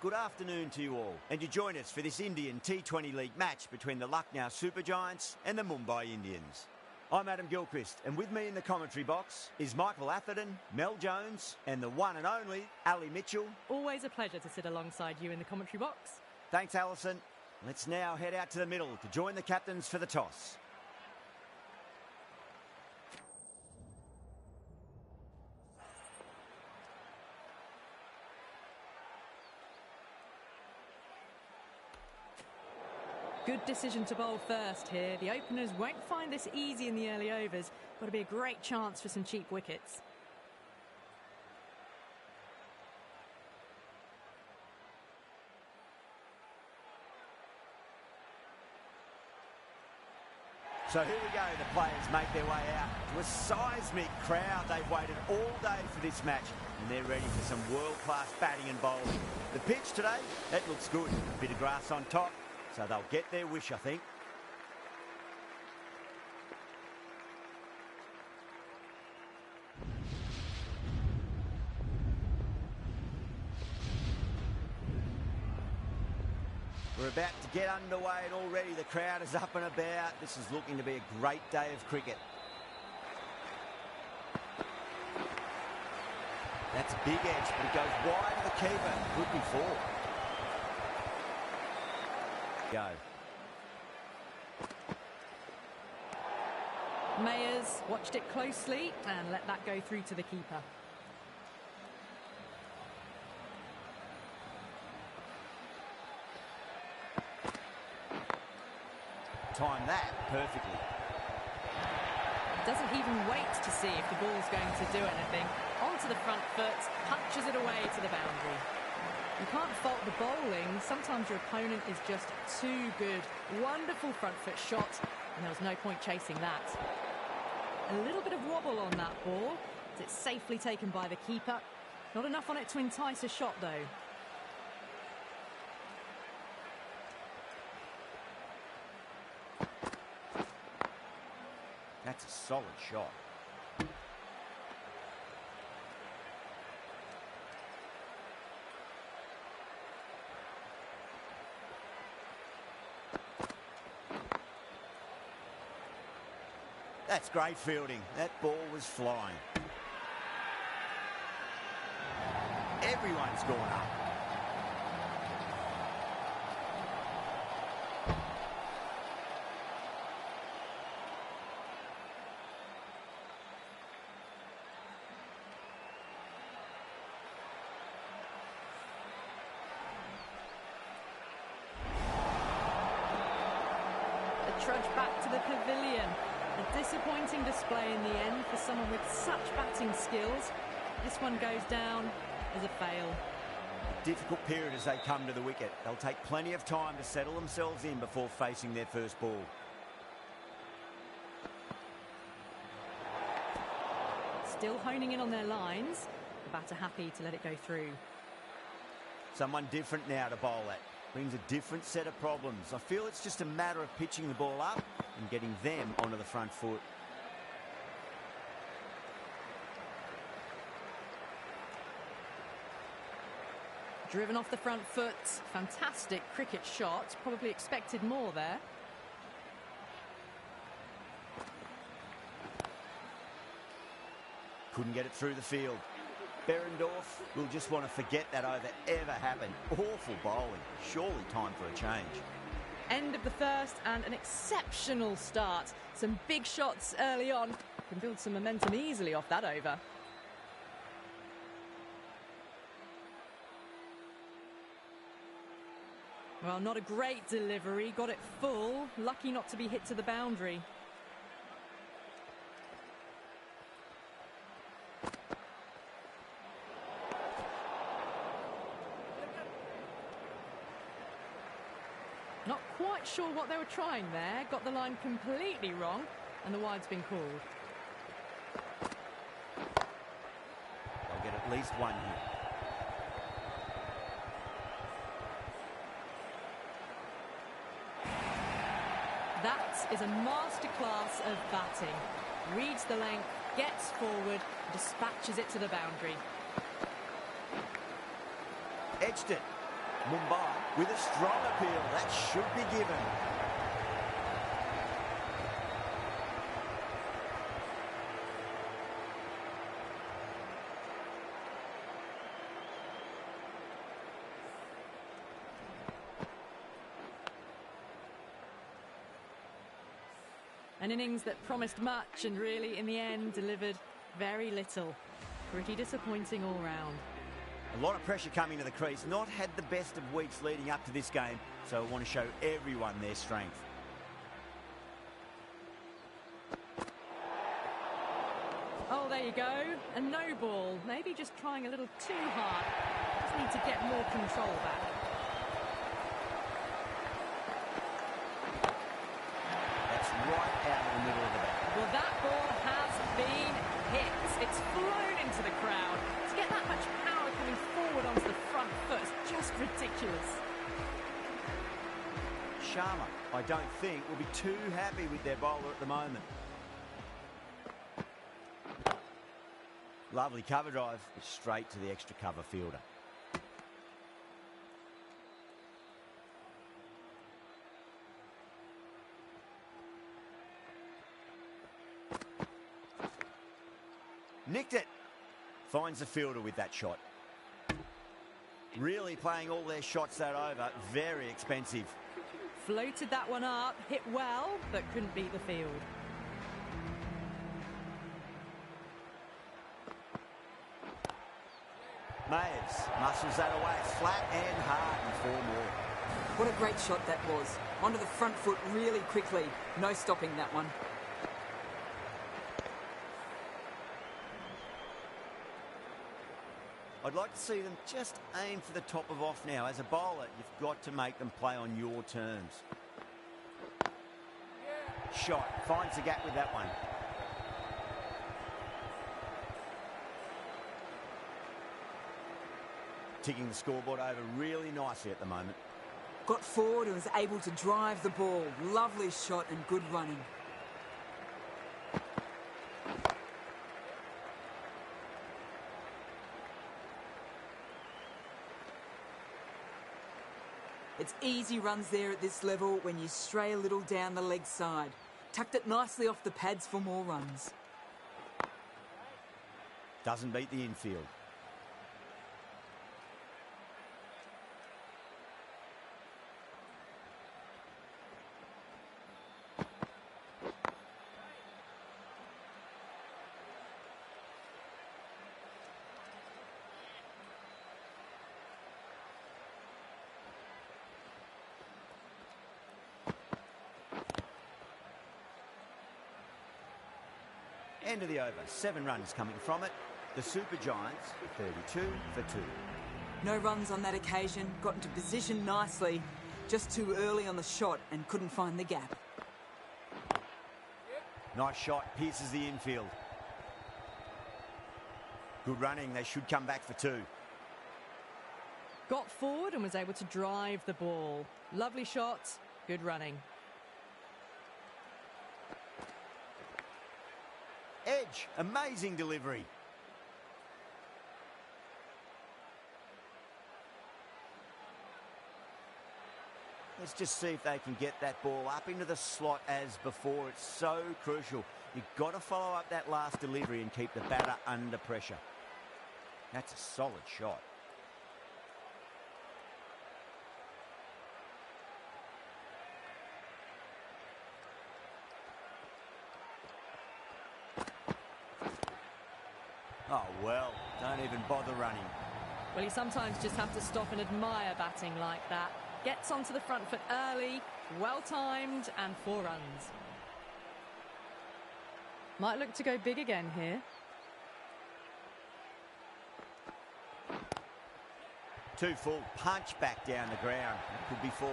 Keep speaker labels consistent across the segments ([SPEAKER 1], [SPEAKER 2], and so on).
[SPEAKER 1] Good afternoon to you all, and you join us for this Indian T20 League match between the Lucknow Super Giants and the Mumbai Indians. I'm Adam Gilchrist, and with me in the commentary box is Michael Atherton, Mel Jones, and the one and only Ali Mitchell.
[SPEAKER 2] Always a pleasure to sit alongside you in the commentary box.
[SPEAKER 1] Thanks, Alison. Let's now head out to the middle to join the captains for the toss.
[SPEAKER 2] Good decision to bowl first here. The openers won't find this easy in the early overs. Got to be a great chance for some cheap wickets.
[SPEAKER 1] So here we go, the players make their way out to a seismic crowd. They've waited all day for this match and they're ready for some world-class batting and bowling. The pitch today, it looks good. A bit of grass on top, so they'll get their wish, I think. We're about to get underway and already the crowd is up and about. This is looking to be a great day of cricket. That's a big edge, but it goes wide of the keeper. Could be four. Go.
[SPEAKER 2] Mayers watched it closely and let that go through to the keeper.
[SPEAKER 1] Time that perfectly.
[SPEAKER 2] Doesn't even wait to see if the ball's going to do anything. Onto the front foot, punches it away to the boundary. You can't fault the bowling. Sometimes your opponent is just too good. Wonderful front foot shot, and there was no point chasing that. A little bit of wobble on that ball. It's safely taken by the keeper. Not enough on it to entice a shot, though.
[SPEAKER 1] That's a solid shot. That's great fielding. That ball was flying. Everyone's gone up.
[SPEAKER 2] Trudge back to the pavilion. A disappointing display in the end for someone with such batting skills. This one goes down as a fail.
[SPEAKER 1] A difficult period as they come to the wicket. They'll take plenty of time to settle themselves in before facing their first ball.
[SPEAKER 2] Still honing in on their lines. The batter happy to let it go through.
[SPEAKER 1] Someone different now to bowl at. Brings a different set of problems. I feel it's just a matter of pitching the ball up and getting them onto the front foot.
[SPEAKER 2] Driven off the front foot. Fantastic cricket shot. Probably expected more there.
[SPEAKER 1] Couldn't get it through the field. Behrendorff will just want to forget that over ever happened. Awful bowling. Surely time for a change.
[SPEAKER 2] End of the first and an exceptional start. Some big shots early on. Can build some momentum easily off that over. Well, not a great delivery. Got it full. Lucky not to be hit to the boundary. Not quite sure what they were trying there. Got the line completely wrong, and the wide's been called.
[SPEAKER 1] They'll get at least one here.
[SPEAKER 2] That is a masterclass of batting. Reads the length, gets forward, dispatches it to the boundary.
[SPEAKER 1] Edged it. Mumbai with a strong appeal. That should be given.
[SPEAKER 2] An innings that promised much and really, in the end, delivered very little. Pretty disappointing all round.
[SPEAKER 1] A lot of pressure coming to the crease. Not had the best of weeks leading up to this game, so I want to show everyone their strength.
[SPEAKER 2] Oh, there you go. A no ball. Maybe just trying a little too hard. Just need to get more control back.
[SPEAKER 1] Right out of the middle of the bat.
[SPEAKER 2] Well, that ball has been hit. It's flown into the crowd. To get that much power coming forward onto the front foot is just ridiculous.
[SPEAKER 1] Sharma, I don't think, will be too happy with their bowler at the moment. Lovely cover drive, straight to the extra cover fielder. Nicked it. Finds the fielder with that shot. Really playing all their shots that over. Very expensive.
[SPEAKER 2] Floated that one up, hit well, but couldn't beat the field.
[SPEAKER 1] Mayers muscles that away flat and hard and 4 more.
[SPEAKER 3] What a great shot that was. Onto the front foot really quickly. No stopping that one.
[SPEAKER 1] I'd like to see them just aim for the top of off now. As a bowler, you've got to make them play on your terms. Shot, finds the gap with that one. Ticking the scoreboard over really nicely at the moment.
[SPEAKER 3] Got forward and was able to drive the ball. Lovely shot and good running. It's easy runs there at this level when you stray a little down the leg side. Tucked it nicely off the pads for more runs.
[SPEAKER 1] Doesn't beat the infield. End of the over. 7 runs coming from it. The Super Giants, 32 for 2.
[SPEAKER 3] No runs on that occasion. Got into position nicely. Just too early on the shot and couldn't find the gap.
[SPEAKER 1] Nice shot. Pierces the infield. Good running. They should come back for 2.
[SPEAKER 2] Got forward and was able to drive the ball. Lovely shot. Good running.
[SPEAKER 1] Edge, amazing delivery. Let's just see if they can get that ball up into the slot as before. It's so crucial. You've got to follow up that last delivery and keep the batter under pressure. That's a solid shot. Oh, well, don't even bother running.
[SPEAKER 2] Well, you sometimes just have to stop and admire batting like that. Gets onto the front foot early, well-timed, and 4 runs. Might look to go big again here.
[SPEAKER 1] Too full, punch back down the ground. It could be 4.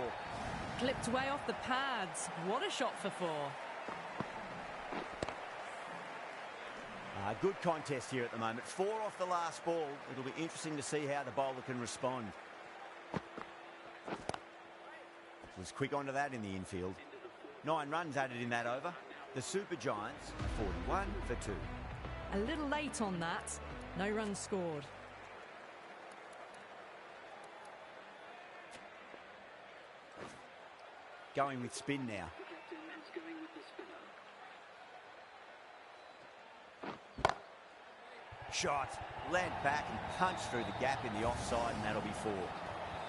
[SPEAKER 2] Clipped way off the pads. What a shot for 4.
[SPEAKER 1] Good contest here at the moment. 4 off the last ball. It'll be interesting to see how the bowler can respond. Was quick onto that in the infield. 9 runs added in that over. The Super Giants, 41 for 2.
[SPEAKER 2] A little late on that. No runs scored.
[SPEAKER 1] going with spin now. Shot, land back and punch through the gap in the offside, and that'll be 4.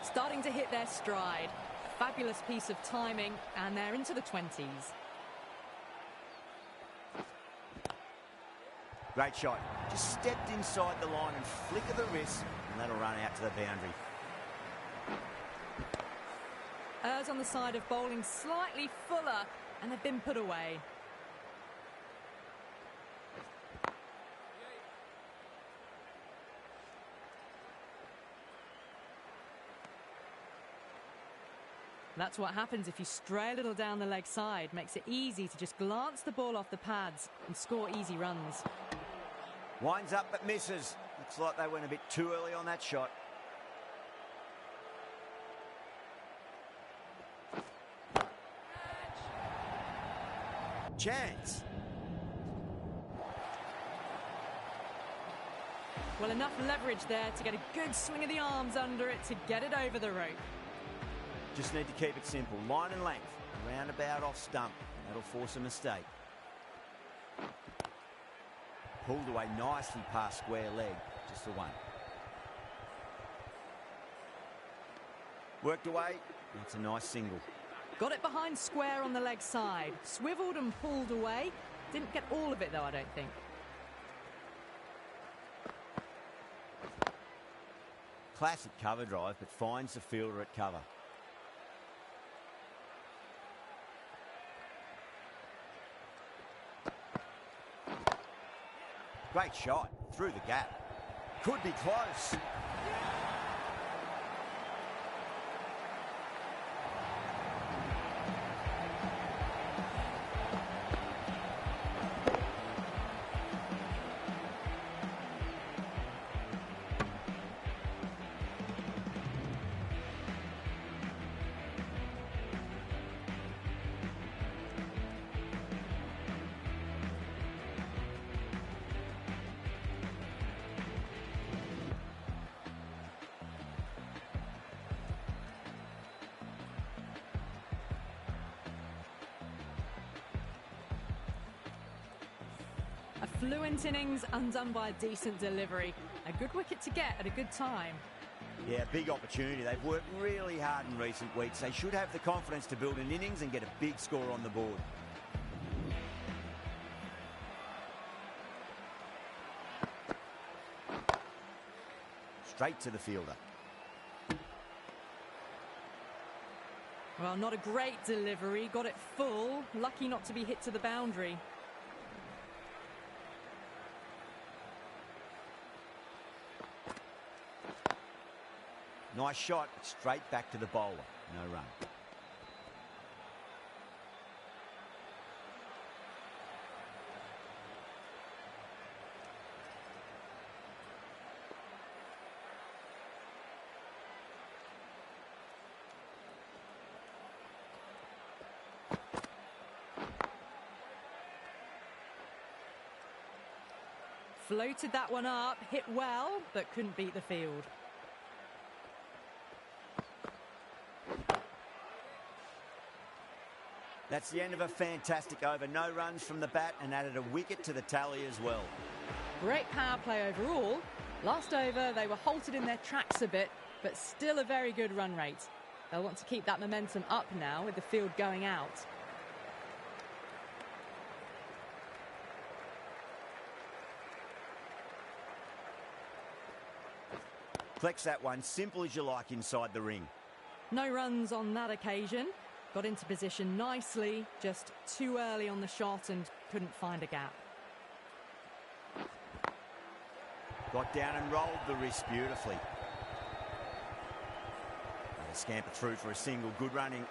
[SPEAKER 2] Starting to hit their stride. Fabulous piece of timing, and they're into the 20s.
[SPEAKER 1] Great shot. Just stepped inside the line and flick of the wrist, and that'll run out to the boundary.
[SPEAKER 2] Errs on the side of bowling slightly fuller, and they've been put away. That's what happens if you stray a little down the leg side. Makes it easy to just glance the ball off the pads and score easy runs.
[SPEAKER 1] Winds up but misses. Looks like they went a bit too early on that shot. Chance.
[SPEAKER 2] Well, enough leverage there to get a good swing of the arms under it to get it over the rope.
[SPEAKER 1] Just need to keep it simple. Line and length. Roundabout off stump. That'll force a mistake. Pulled away nicely past square leg. Just the 1. Worked away. That's a nice single.
[SPEAKER 2] Got it behind square on the leg side. Swiveled and pulled away. Didn't get all of it though, I don't think.
[SPEAKER 1] Classic cover drive, but finds the fielder at cover. Great shot. Through the gap. Could be close.
[SPEAKER 2] A fluent innings undone by a decent delivery. A good wicket to get at a good time.
[SPEAKER 1] Yeah, big opportunity. They've worked really hard in recent weeks. They should have the confidence to build an innings and get a big score on the board. Straight to the fielder.
[SPEAKER 2] Well, not a great delivery. Got it full. Lucky not to be hit to the boundary.
[SPEAKER 1] Nice shot, but straight back to the bowler. No run.
[SPEAKER 2] Floated that one up, hit well, but couldn't beat the field.
[SPEAKER 1] That's the end of a fantastic over. No runs from the bat and added a wicket to the tally as well.
[SPEAKER 2] Great power play overall. Last over, they were halted in their tracks a bit, but still a very good run rate. They'll want to keep that momentum up now with the field going out.
[SPEAKER 1] Flex that one, simple as you like inside the ring.
[SPEAKER 2] No runs on that occasion. Got into position nicely, just too early on the shot and couldn't find a gap.
[SPEAKER 1] Got down and rolled the wrist beautifully. They scamper through for a single. Good running.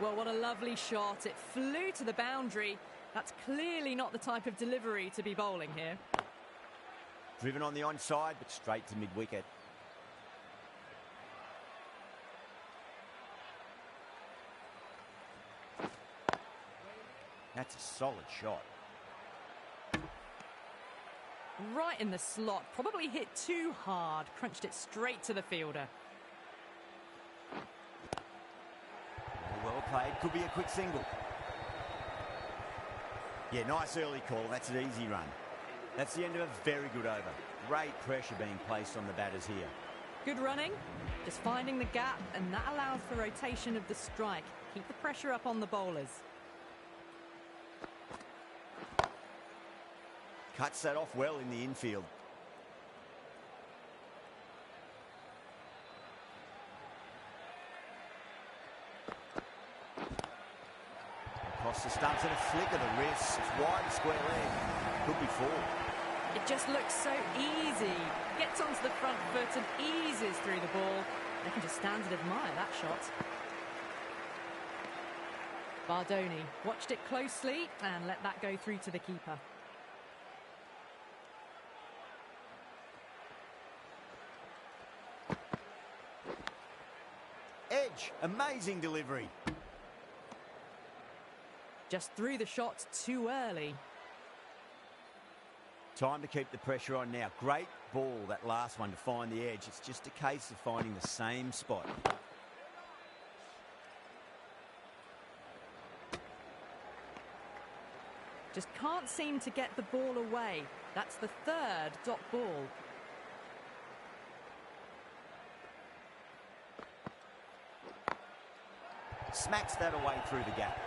[SPEAKER 2] Well, what a lovely shot. It flew to the boundary. That's clearly not the type of delivery to be bowling here.
[SPEAKER 1] Driven on the onside, but straight to mid-wicket. That's a solid shot.
[SPEAKER 2] Right in the slot. Probably hit too hard. Crunched it straight to the fielder.
[SPEAKER 1] well played. Could be a quick single. Yeah, nice early call. That's an easy run. That's the end of a very good over. Great pressure being placed on the batters here.
[SPEAKER 2] Good running, just finding the gap, and that allows for rotation of the strike. Keep the pressure up on the bowlers.
[SPEAKER 1] Cuts that off well in the infield. Across the stumps and a flick of the wrist. It's wide square leg. Could be four.
[SPEAKER 2] It just looks so easy. Gets onto the front foot and eases through the ball. They can just stand and admire that shot. Bardoni watched it closely and let that go through to the keeper.
[SPEAKER 1] Edge, amazing delivery.
[SPEAKER 2] Just threw the shot too early.
[SPEAKER 1] Time to keep the pressure on now. Great ball, that last one, to find the edge. It's just a case of finding the same spot.
[SPEAKER 2] Just can't seem to get the ball away. That's the third dot ball.
[SPEAKER 1] Smacks that away through the gap.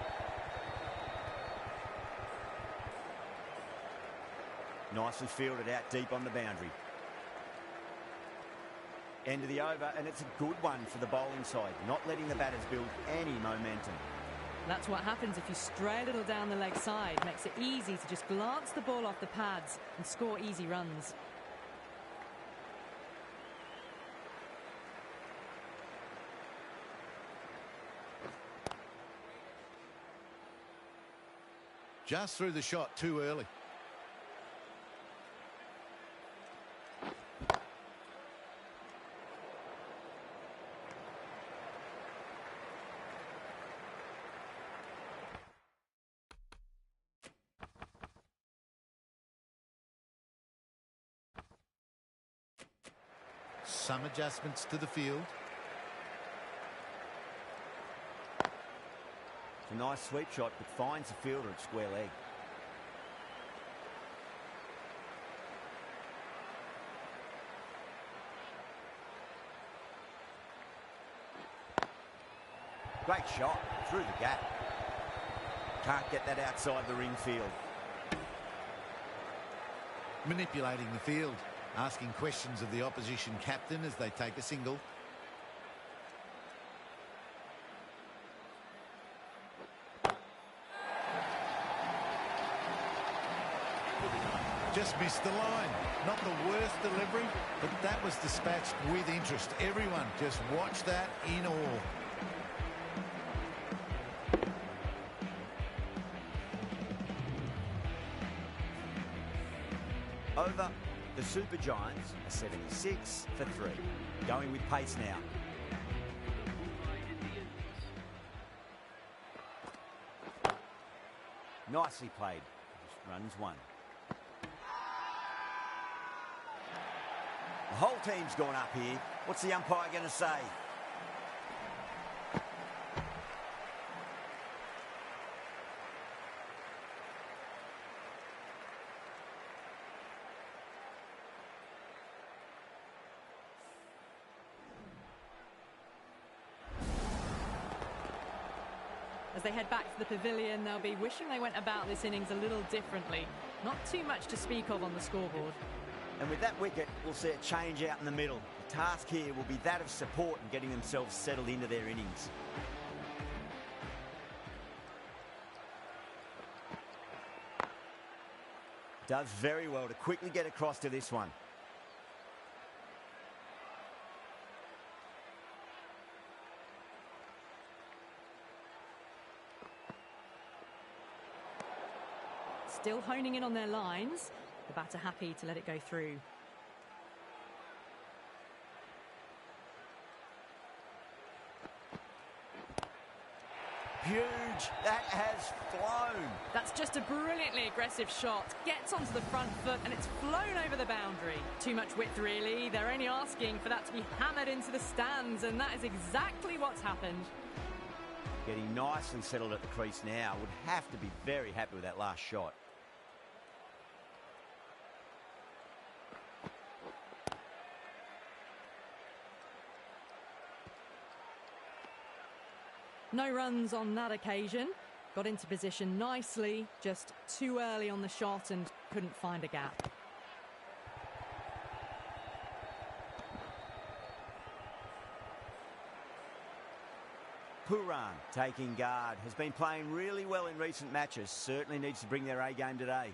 [SPEAKER 1] Nicely fielded out deep on the boundary. End of the over, and it's a good one for the bowling side, not letting the batters build any momentum.
[SPEAKER 2] That's what happens if you stray a little down the leg side. Makes it easy to just glance the ball off the pads and score easy runs.
[SPEAKER 4] Just threw the shot too early. Some adjustments to the field.
[SPEAKER 1] It's a nice sweep shot, but finds the fielder at square leg. Great shot through the gap. Can't get that outside the ring field.
[SPEAKER 4] Manipulating the field. Asking questions of the opposition captain as they take a single. Just missed the line. Not the worst delivery, but that was dispatched with interest. Everyone just watch that in awe.
[SPEAKER 1] Over. The Super Giants are 76 for 3. Going with pace now. Nicely played. Just runs one. The whole team's gone up here. What's the umpire going to say?
[SPEAKER 2] As they head back to the pavilion, they'll be wishing they went about this innings a little differently. Not too much to speak of on the scoreboard.
[SPEAKER 1] And with that wicket, we'll see a change out in the middle. The task here will be that of support and getting themselves settled into their innings. Does very well to quickly get across to this one.
[SPEAKER 2] Still honing in on their lines. The batter happy to let it go through.
[SPEAKER 1] Huge. That has flown.
[SPEAKER 2] That's just a brilliantly aggressive shot. Gets onto the front foot and it's flown over the boundary. Too much width, really. They're only asking for that to be hammered into the stands, and that is exactly what's happened.
[SPEAKER 1] Getting nice and settled at the crease now. Would have to be very happy with that last shot.
[SPEAKER 2] No runs on that occasion. Got into position nicely, just too early on the shot and couldn't find a gap.
[SPEAKER 1] Puran taking guard. Has been playing really well in recent matches. Certainly needs to bring their A game today.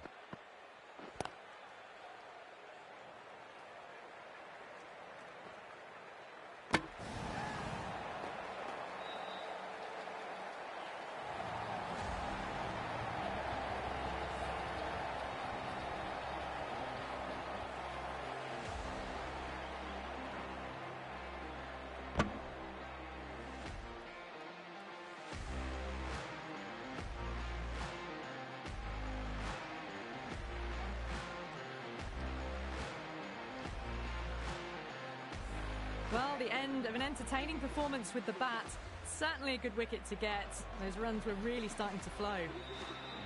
[SPEAKER 2] Well, the end of an entertaining performance with the bat. Certainly a good wicket to get. Those runs were really starting to flow.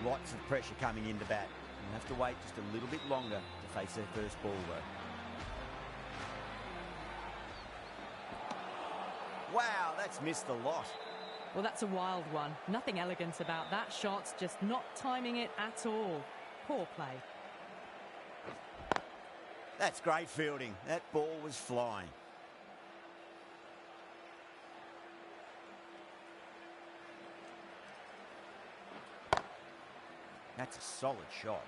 [SPEAKER 1] Lots of pressure coming into bat. You'll have to wait just a little bit longer to face their first ball, though. Wow, that's missed the lot.
[SPEAKER 2] Well, that's a wild one. Nothing elegant about that shot, just not timing it at all. Poor play.
[SPEAKER 1] That's great fielding. That ball was flying. That's a solid shot.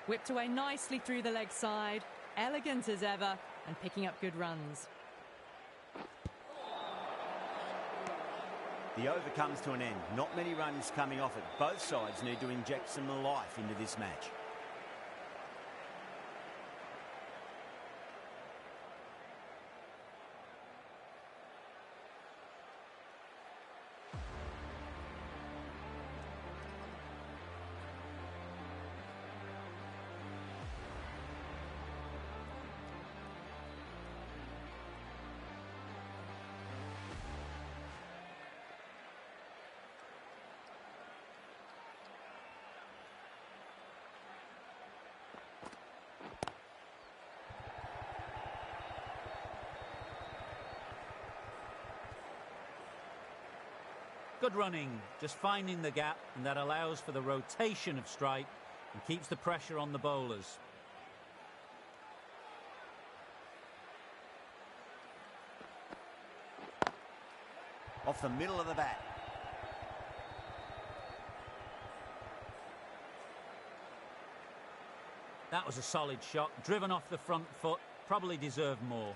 [SPEAKER 2] Whipped away nicely through the leg side. Elegant as ever and picking up good runs.
[SPEAKER 1] The over comes to an end. Not many runs coming off it. Both sides need to inject some life into this match.
[SPEAKER 5] Good running, just finding the gap, and that allows for the rotation of strike and keeps the pressure on the bowlers.
[SPEAKER 1] Off the middle of the bat.
[SPEAKER 5] That was a solid shot, driven off the front foot, probably deserved more.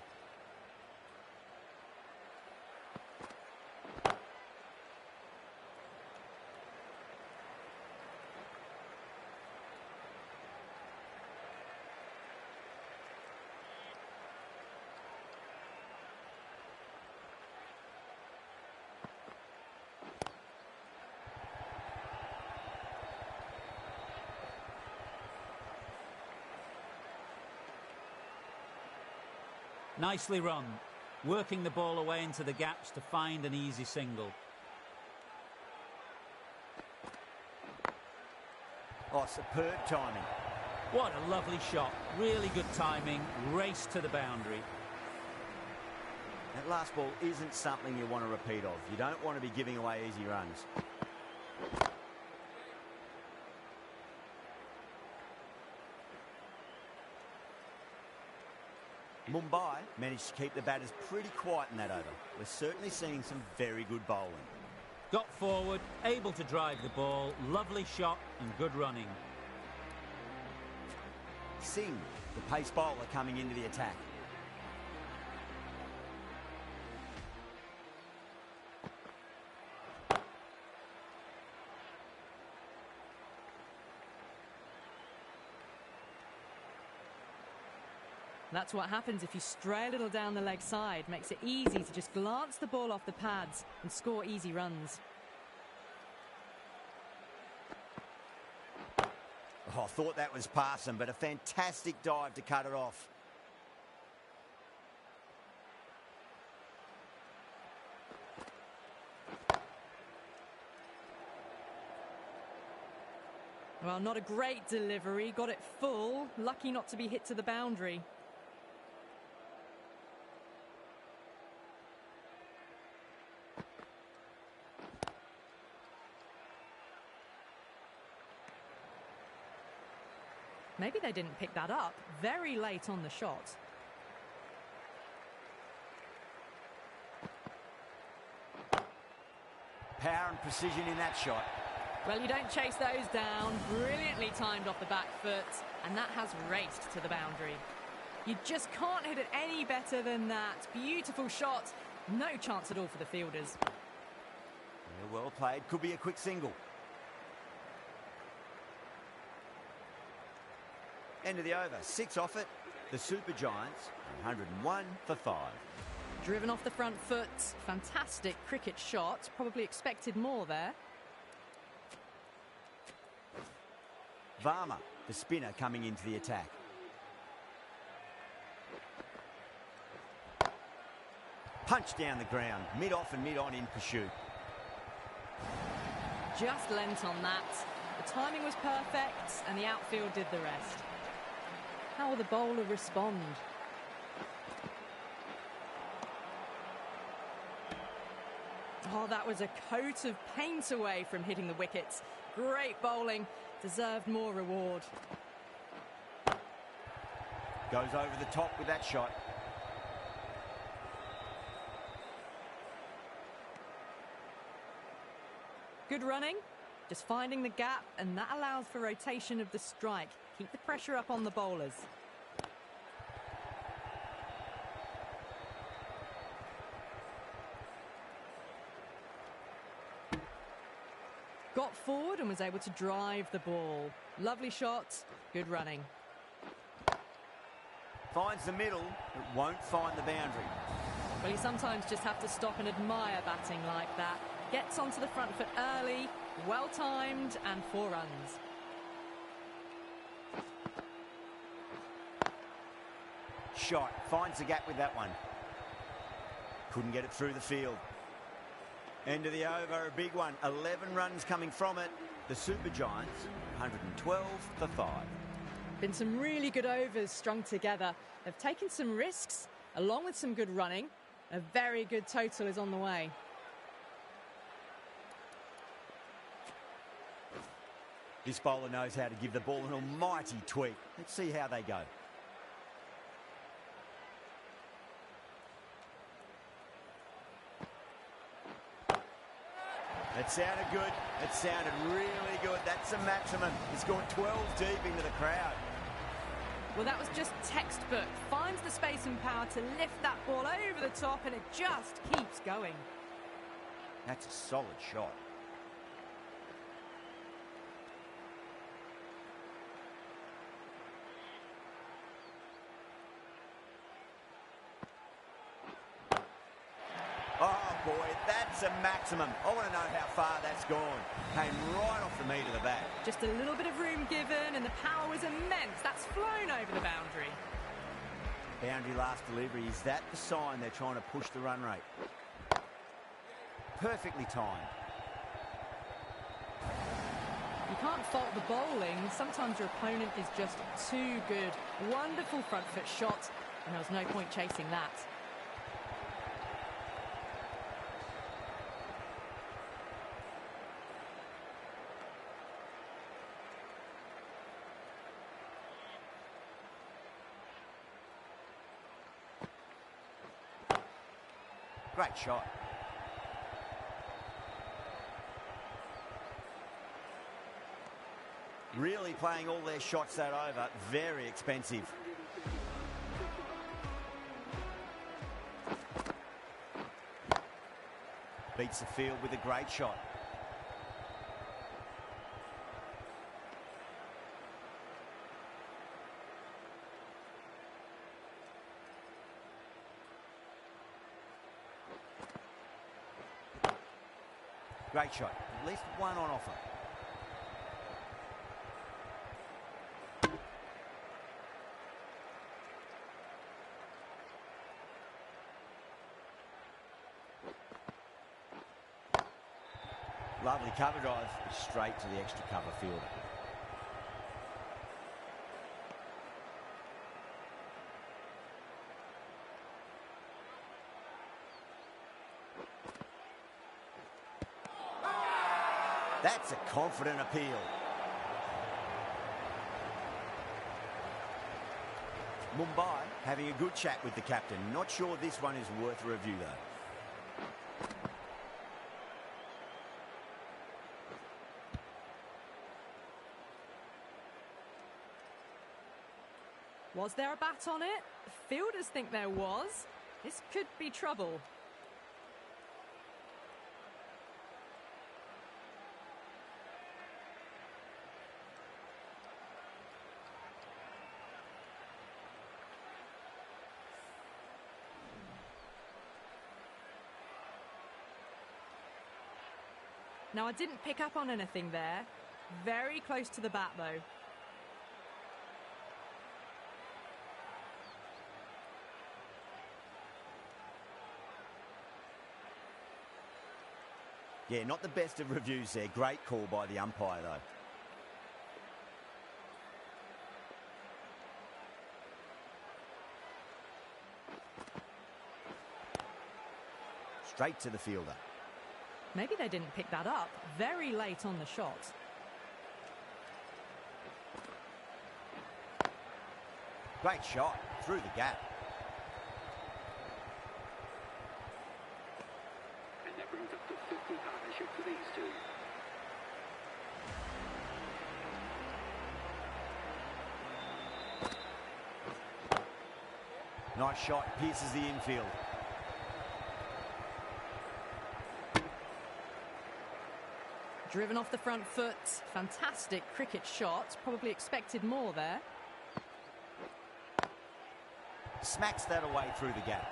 [SPEAKER 5] Nicely run, working the ball away into the gaps to find an easy single.
[SPEAKER 1] Oh, superb timing.
[SPEAKER 5] What a lovely shot, really good timing, race to the boundary.
[SPEAKER 1] That last ball isn't something you want to repeat of. You don't want to be giving away easy runs. Mumbai managed to keep the batters pretty quiet in that over. We're certainly seeing some very good bowling.
[SPEAKER 5] Got forward, able to drive the ball, lovely shot and good running.
[SPEAKER 1] Singh, the pace bowler, coming into the attack.
[SPEAKER 2] That's what happens if you stray a little down the leg side. Makes it easy to just glance the ball off the pads and score easy runs.
[SPEAKER 1] Oh, I thought that was passing, but a fantastic dive to cut it off.
[SPEAKER 2] Well, not a great delivery. Got it full. Lucky not to be hit to the boundary. Maybe they didn't pick that up. Very late on the shot.
[SPEAKER 1] Power and precision in that shot.
[SPEAKER 2] Well, you don't chase those down. Brilliantly timed off the back foot, and that has raced to the boundary. You just can't hit it any better than that. Beautiful shot. No chance at all for the fielders.
[SPEAKER 1] Yeah, well played. Could be a quick single. End of the over. 6 off it. The Super Giants, 101 for 5.
[SPEAKER 2] Driven off the front foot. Fantastic cricket shot. Probably expected more there.
[SPEAKER 1] Varma, the spinner, coming into the attack. Punch down the ground. Mid-off and mid-on in pursuit.
[SPEAKER 2] Just lent on that. The timing was perfect, and the outfield did the rest. How will the bowler respond? Oh, that was a coat of paint away from hitting the wickets. Great bowling. Deserved more reward.
[SPEAKER 1] Goes over the top with that shot.
[SPEAKER 2] Good running. Just finding the gap, and that allows for rotation of the strike. Keep the pressure up on the bowlers. Got forward and was able to drive the ball. Lovely shot, good running.
[SPEAKER 1] Finds the middle, but won't find the boundary.
[SPEAKER 2] Well, you sometimes just have to stop and admire batting like that. Gets onto the front foot early, well timed, and 4 runs.
[SPEAKER 1] Shot, finds the gap with that one. Couldn't get it through the field. End of the over, a big one. 11 runs coming from it. The Super Giants, 112 for 5.
[SPEAKER 2] Been some really good overs strung together. They've taken some risks, along with some good running. A very good total is on the way.
[SPEAKER 1] This bowler knows how to give the ball an almighty tweak. Let's see how they go. That sounded good. It sounded really good. That's a maximum. It's gone 12 deep into the crowd.
[SPEAKER 2] Well, that was just textbook. Finds the space and power to lift that ball over the top, and it just keeps going.
[SPEAKER 1] That's a solid shot. Oh, boy, that's a maximum. I want to know how far that's gone. Came right off the meat of the bat.
[SPEAKER 2] Just a little bit of room given, and the power was immense. That's flown over the boundary.
[SPEAKER 1] Boundary last delivery. Is that the sign they're trying to push the run rate? Perfectly timed.
[SPEAKER 2] You can't fault the bowling. Sometimes your opponent is just too good. Wonderful front foot shot, and there was no point chasing that.
[SPEAKER 1] Great shot. Really playing all their shots that over. Very expensive. Beats the field with a great shot. Great shot. At least one on offer. Lovely cover drive, straight to the extra cover fielder. That's a confident appeal. Mumbai having a good chat with the captain. Not sure this one is worth a review though.
[SPEAKER 2] Was there a bat on it? Fielders think there was. This could be trouble. Now, I didn't pick up on anything there. Very close to the bat, though.
[SPEAKER 1] Yeah, not the best of reviews there. Great call by the umpire, though. Straight to the fielder.
[SPEAKER 2] Maybe they didn't pick that up. Very late on the shot.
[SPEAKER 1] Great shot. Through the gap.
[SPEAKER 6] And that brings up to 50 partnership for these two.
[SPEAKER 1] Nice shot. Pierces the infield.
[SPEAKER 2] Driven off the front foot. Fantastic cricket shot. Probably expected more there.
[SPEAKER 1] Smacks that away through the gap.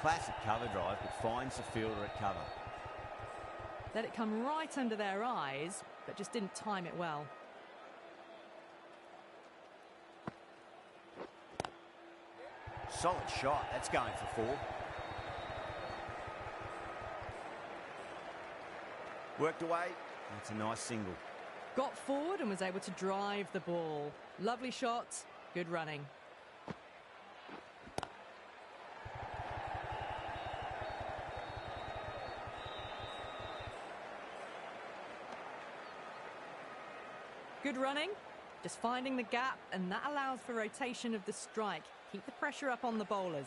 [SPEAKER 1] Classic cover drive, but finds the fielder at cover.
[SPEAKER 2] Let it come right under their eyes, but just didn't time it well.
[SPEAKER 1] Solid shot. That's going for 4. Worked away. That's a nice single.
[SPEAKER 2] Got forward and was able to drive the ball. Lovely shot. Good running. Good running. Just finding the gap, and that allows for rotation of the strike. Keep the pressure up on the bowlers.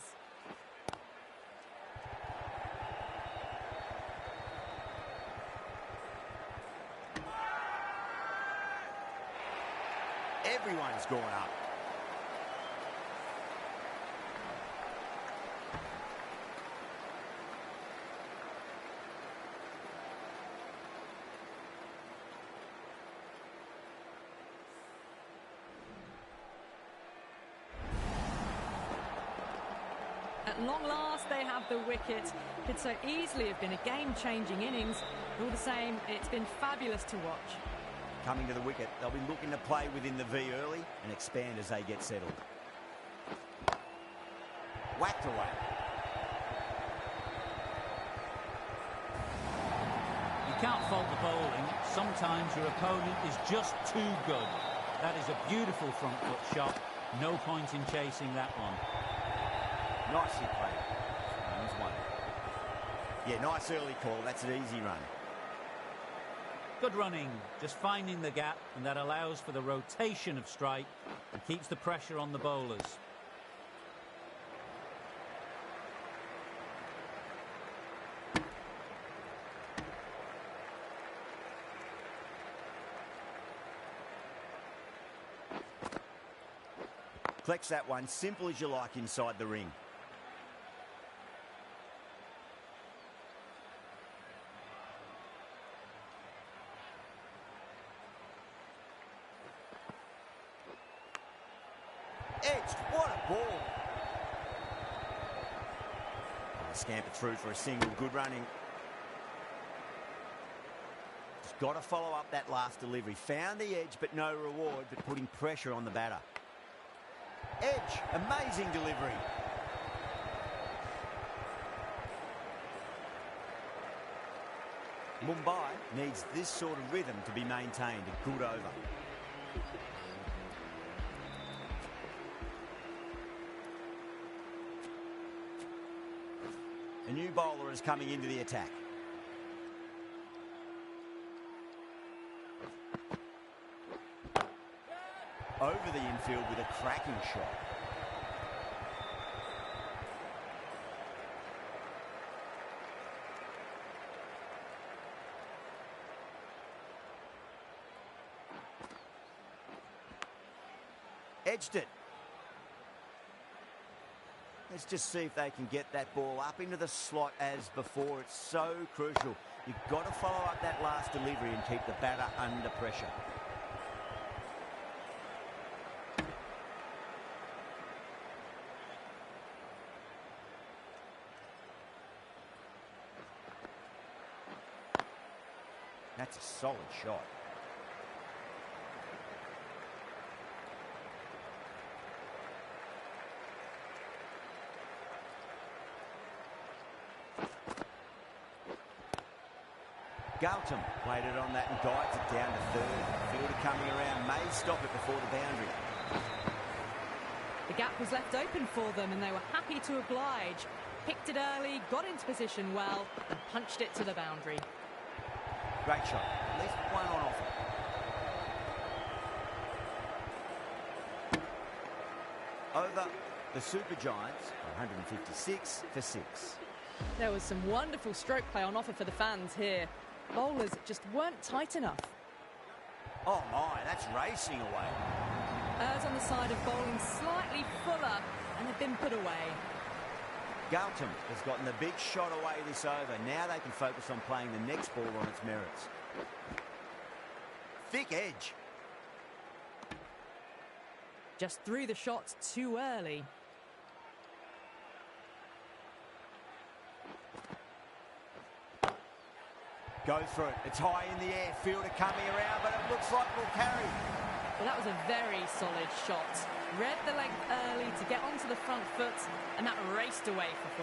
[SPEAKER 1] Everyone's going up.
[SPEAKER 2] At long last, they have the wicket. Could so easily have been a game-changing innings. All the same, it's been fabulous to watch.
[SPEAKER 1] Coming to the wicket, they'll be looking to play within the V early and expand as they get settled. Whacked away.
[SPEAKER 5] You can't fault the bowling. Sometimes your opponent is just too good. That is a beautiful front foot shot. No point in chasing that one.
[SPEAKER 1] Nicely played. Runs 1. Yeah, nice early call. That's an easy run.
[SPEAKER 5] Good running, just finding the gap, and that allows for the rotation of strike and keeps the pressure on the bowlers.
[SPEAKER 1] Collects that one, simple as you like inside the ring. Edged. What a ball. Scamper through for a single. Good running. Just got to follow up that last delivery. Found the edge, but no reward, but putting pressure on the batter. Edge. Amazing delivery. Mumbai needs this sort of rhythm to be maintained. A good over. A new bowler is coming into the attack. Over the infield with a cracking shot. Edged it. Let's just see if they can get that ball up into the slot as before. It's so crucial. You've got to follow up that last delivery and keep the batter under pressure. That's a solid shot. Gautam played it on that and guides it down to third. Fielder coming around may stop it before the boundary.
[SPEAKER 2] The gap was left open for them and they were happy to oblige. Picked it early, got into position well and punched it to the boundary.
[SPEAKER 1] Great shot. At least one on offer. Over the Super Giants, 156 for 6.
[SPEAKER 2] There was some wonderful stroke play on offer for the fans here. Bowlers just weren't tight enough.
[SPEAKER 1] Oh my, that's racing away.
[SPEAKER 2] Errs on the side of bowling slightly fuller and have been put away.
[SPEAKER 1] Gautam has gotten the big shot away this over. Now they can focus on playing the next ball on its merits. Thick edge.
[SPEAKER 2] Just threw the shots too early.
[SPEAKER 1] Go for it. It's high in the air. Fielder coming around, but it looks like it'll carry.
[SPEAKER 2] Well, that was a very solid shot. Read the length early to get onto the front foot, and that raced away for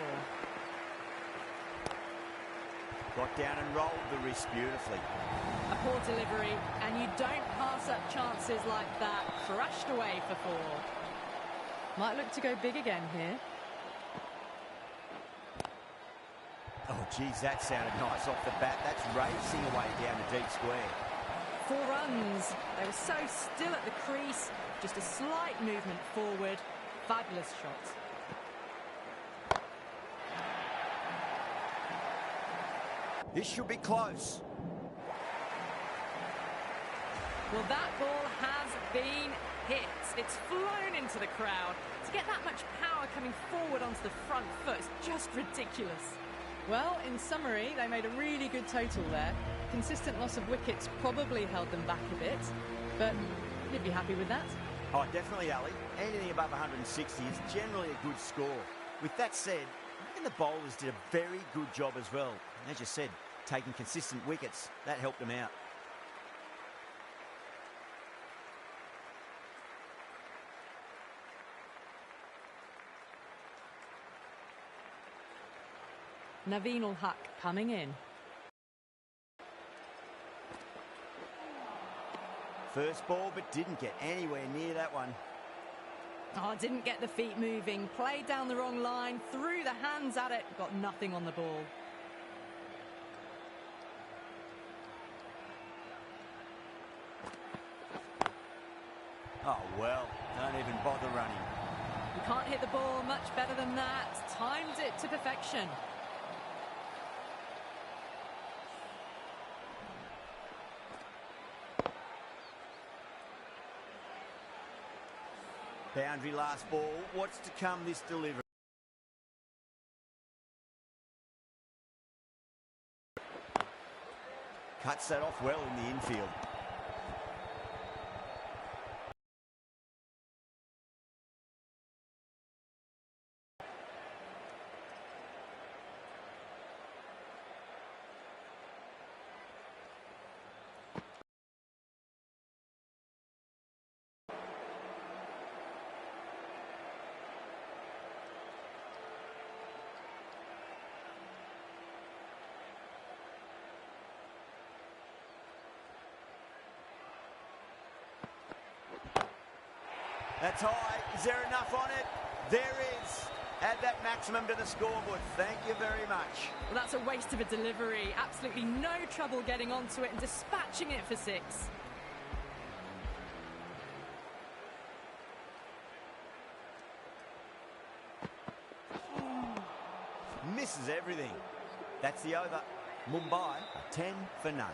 [SPEAKER 2] 4.
[SPEAKER 1] Got down and rolled the wrist beautifully.
[SPEAKER 2] A poor delivery, and you don't pass up chances like that. Thrashed away for 4. Might look to go big again here.
[SPEAKER 1] Oh, geez, that sounded nice off the bat. That's racing away down the deep square.
[SPEAKER 2] 4 runs. They were so still at the crease. Just a slight movement forward. Fabulous shot.
[SPEAKER 1] This should be close.
[SPEAKER 2] Well, that ball has been hit. It's flown into the crowd. To get that much power coming forward onto the front foot is just ridiculous. Well, in summary, they made a really good total there. Consistent loss of wickets probably held them back a bit, but you'd be happy with that?
[SPEAKER 1] Oh, definitely, Ali. Anything above 160 is generally a good score. With that said, I think the bowlers did a very good job as well. And as you said, taking consistent wickets, that helped them out.
[SPEAKER 2] Naveen-ul-Haq coming in.
[SPEAKER 1] First ball, but didn't get anywhere near that one.
[SPEAKER 2] Oh, didn't get the feet moving, played down the wrong line, threw the hands at it, got nothing on the ball.
[SPEAKER 1] Oh, well, don't even bother running.
[SPEAKER 2] You can't hit the ball much better than that. Timed it to perfection.
[SPEAKER 1] Boundary last ball. What's to come this delivery? Cuts that off well in the infield. That's high. Is there enough on it? There is. Add that maximum to the scoreboard. Thank you very much.
[SPEAKER 2] Well, that's a waste of a delivery. Absolutely no trouble getting onto it and dispatching it for 6.
[SPEAKER 1] Misses everything. That's the over. Mumbai are 10 for none.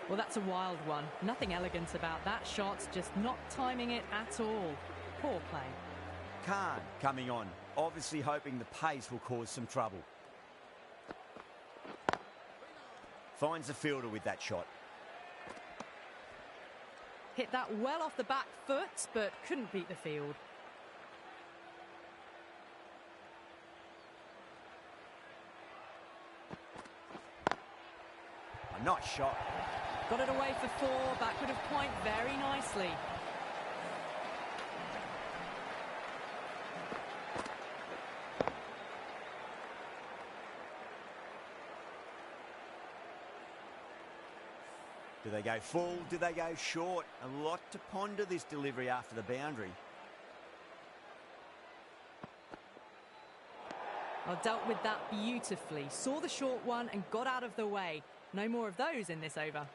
[SPEAKER 2] Well, that's a wild one. Nothing elegant about that shot, just not timing it at all. Poor play.
[SPEAKER 1] Khan coming on, obviously hoping the pace will cause some trouble. Finds the fielder with that shot.
[SPEAKER 2] Hit that well off the back foot, but couldn't beat the field.
[SPEAKER 1] A nice shot.
[SPEAKER 2] Got it away for 4, backward of point very nicely.
[SPEAKER 1] Do they go full? Do they go short? A lot to ponder this delivery after the boundary.
[SPEAKER 2] Well, dealt with that beautifully. Saw the short one and got out of the way. No more of those in this over.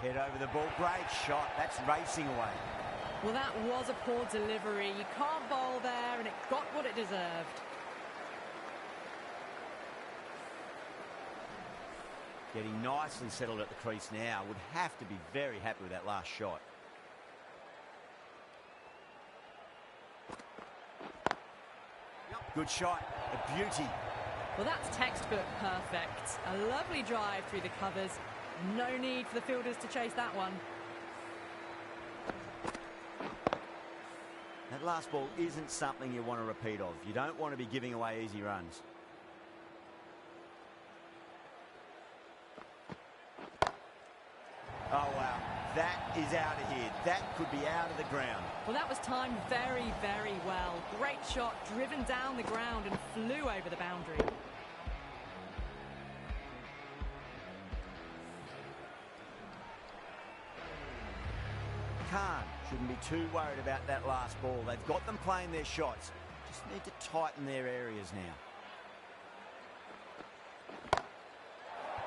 [SPEAKER 1] Head over the ball. Great shot. That's racing away.
[SPEAKER 2] Well, that was a poor delivery. You can't bowl there, and it got what it deserved.
[SPEAKER 1] Getting nicely settled at the crease now. Would have to be very happy with that last shot. Good shot. A beauty.
[SPEAKER 2] Well, that's textbook perfect. A lovely drive through the covers. No need for the fielders to chase that one.
[SPEAKER 1] That last ball isn't something you want to repeat of. You don't want to be giving away easy runs. Oh, wow. That is out of here. That could be out of the ground.
[SPEAKER 2] Well, that was timed very, very well. Great shot, driven down the ground and flew over the boundary.
[SPEAKER 1] Khan shouldn't be too worried about that last ball. They've got them playing their shots. Just need to tighten their areas now.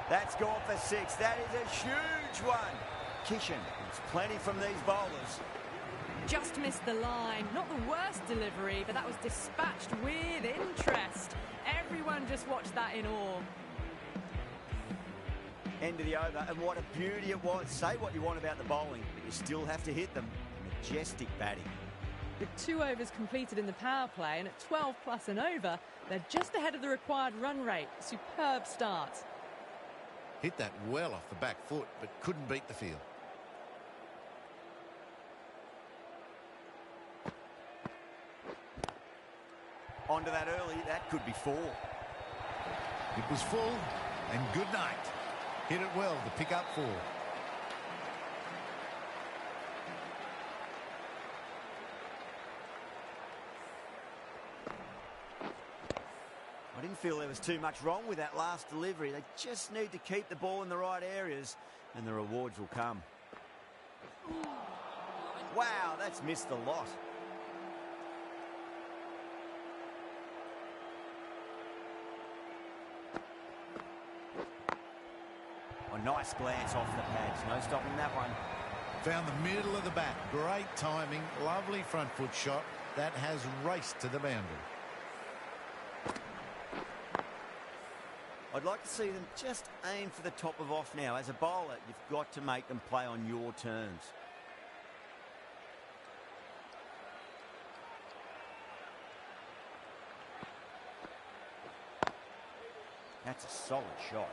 [SPEAKER 1] That's gone for 6. That is a huge one. Kishan, there's plenty from these bowlers.
[SPEAKER 2] Just missed the line. Not the worst delivery, but that was dispatched with interest. Everyone just watched that in awe.
[SPEAKER 1] End of the over, and what a beauty it was. Say what you want about the bowling, but you still have to hit them. Majestic batting.
[SPEAKER 2] With 2 overs completed in the power play and at 12 plus and over, they're just ahead of the required run rate. Superb start.
[SPEAKER 4] Hit that well off the back foot, but couldn't beat the field.
[SPEAKER 1] Onto that early, that could be 4.
[SPEAKER 4] It was full, and good night. Hit it well to pick up 4.
[SPEAKER 1] I didn't feel there was too much wrong with that last delivery. They just need to keep the ball in the right areas, and the rewards will come. Wow, that's missed a lot. A nice glance off the pads. No stopping that one.
[SPEAKER 4] Found the middle of the bat. Great timing. Lovely front foot shot. That has raced to the boundary.
[SPEAKER 1] I'd like to see them just aim for the top of off now. As a bowler, you've got to make them play on your terms. That's a solid shot.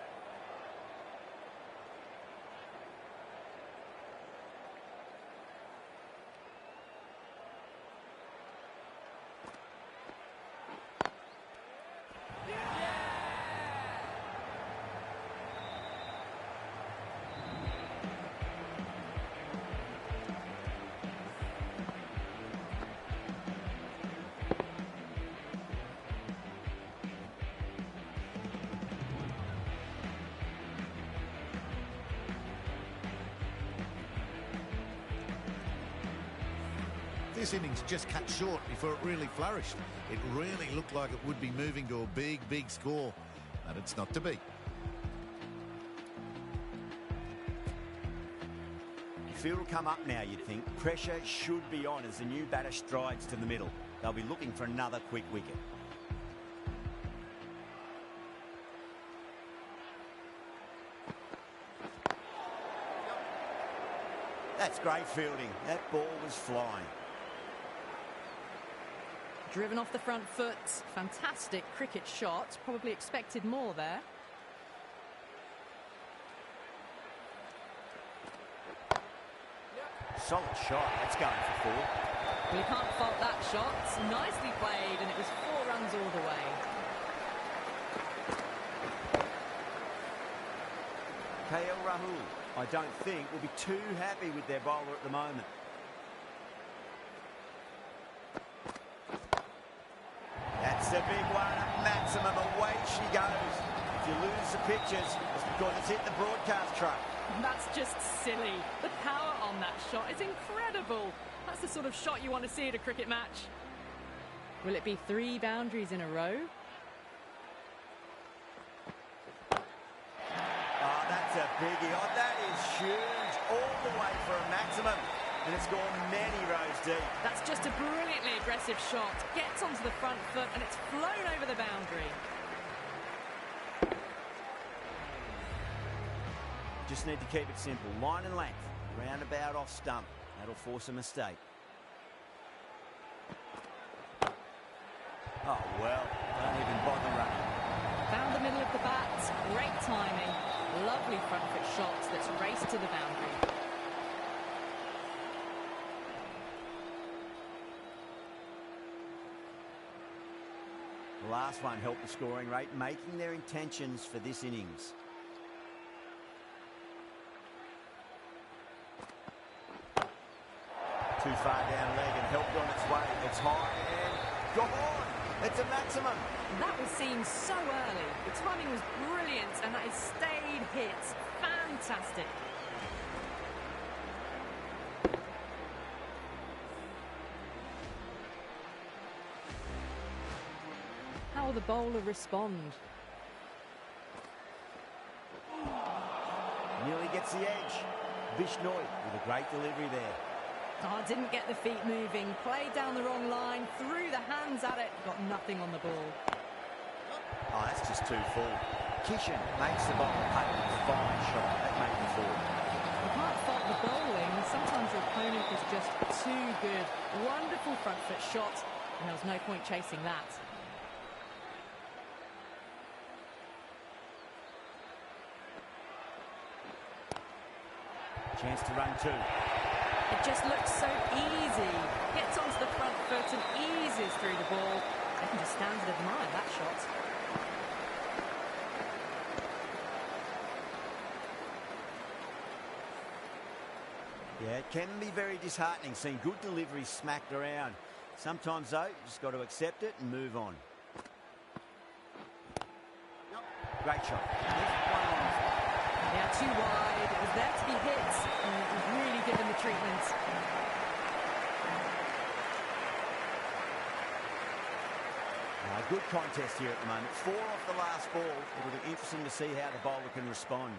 [SPEAKER 4] this innings just cut short before it really flourished. It really looked like it would be moving to a big, big score, but it's not to be.
[SPEAKER 1] Field will come up now, you'd think. Pressure should be on as the new batter strides to the middle. They'll be looking for another quick wicket. That's great fielding. That ball was flying.
[SPEAKER 2] Driven off the front foot. Fantastic cricket shot. Probably expected more there.
[SPEAKER 1] Solid shot. That's going for 4.
[SPEAKER 2] Well, you can't fault that shot. Nicely played, and it was 4 runs all the way.
[SPEAKER 1] KL Rahul, I don't think, will be too happy with their bowler at the moment. That's a big one. At maximum. Away she goes. If you lose the pictures, it's because it's hit the broadcast truck.
[SPEAKER 2] That's just silly. The power on that shot is incredible. That's the sort of shot you want to see at a cricket match. Will it be 3 boundaries in a row?
[SPEAKER 1] Oh, that's a biggie. Oh, that is huge. All the way for a maximum. And it's gone many rows deep.
[SPEAKER 2] That's just a brilliantly aggressive shot. Gets onto the front foot and it's flown over the boundary.
[SPEAKER 1] Just need to keep it simple. Line and length. Roundabout off stump. That'll force a mistake. Oh, well. Don't even bother running.
[SPEAKER 2] Found the middle of the bat. Great timing. Lovely front foot shot that's raced to the boundary.
[SPEAKER 1] The last one helped the scoring rate, making their intentions for this innings. Too far down leg and helped on its way. It's high and gone. It's a maximum.
[SPEAKER 2] That was seen so early. The timing was brilliant and that is stayed hit. Fantastic. How will the bowler respond?
[SPEAKER 1] Nearly gets the edge. Bishnoi with a great delivery there.
[SPEAKER 2] Oh, didn't get the feet moving. Played down the wrong line. Threw the hands at it. Got nothing on the ball.
[SPEAKER 1] Oh, that's just too full. Kishan makes the bowler pay with a fine shot. That made the 4.
[SPEAKER 2] You can't fault the bowling. Sometimes your opponent is just too good. Wonderful front foot shot. And there was no point chasing that.
[SPEAKER 1] Chance to run 2.
[SPEAKER 2] It just looks so easy. Gets onto the front foot and eases through the ball. They can just stand and admire that shot.
[SPEAKER 1] Yeah, it can be very disheartening seeing good deliveries smacked around. Sometimes, though, you just got to accept it and move on. Great shot.
[SPEAKER 2] Yeah, too wide. It was there to be hit, and it was really given the treatment.
[SPEAKER 1] Good contest here at the moment. 4 off the last ball. It'll be interesting to see how the bowler can respond.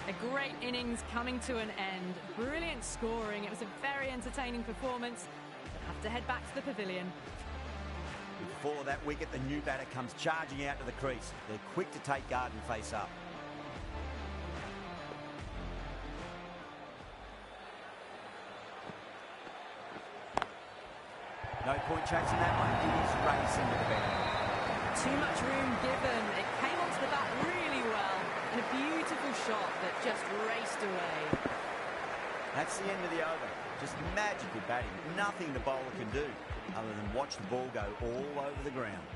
[SPEAKER 2] A great innings coming to an end. Brilliant scoring. It was a very entertaining performance. We'll have to head back to the pavilion.
[SPEAKER 1] Before that wicket, the new batter comes charging out to the crease. They're quick to take guard and face up. No point chasing that one. It is racing to the boundary.
[SPEAKER 2] Too much room given. It came onto the bat really well. And a beautiful shot that just raced away.
[SPEAKER 1] That's the end of the over. Just magical batting. Nothing the bowler can do other than watch the ball go all over the ground.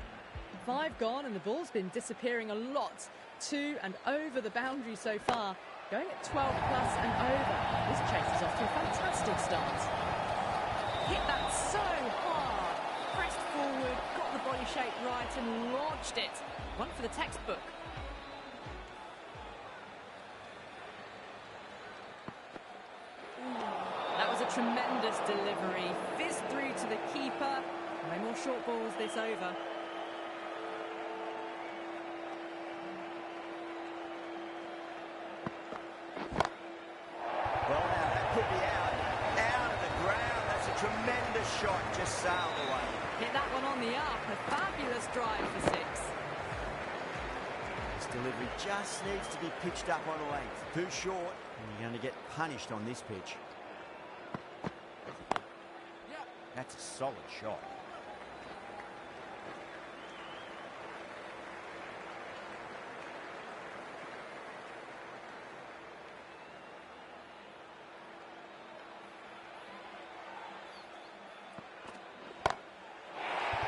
[SPEAKER 2] 5 gone and the ball's been disappearing a lot to and over the boundary so far. Going at 12 plus and over. This chase is off to a fantastic start. Hit that so hard. Pressed forward, got the body shape right and launched it. One for the textbook. That was a tremendous delivery. Fizzed through to the keeper. No more short balls this over.
[SPEAKER 1] Well, now that could be out of the ground. That's a tremendous shot, just sailed away.
[SPEAKER 2] Hit that one on the up. A fabulous drive for 6.
[SPEAKER 1] This delivery just needs to be pitched up on length. Too short, and you're going to get punished on this pitch. That's a solid shot.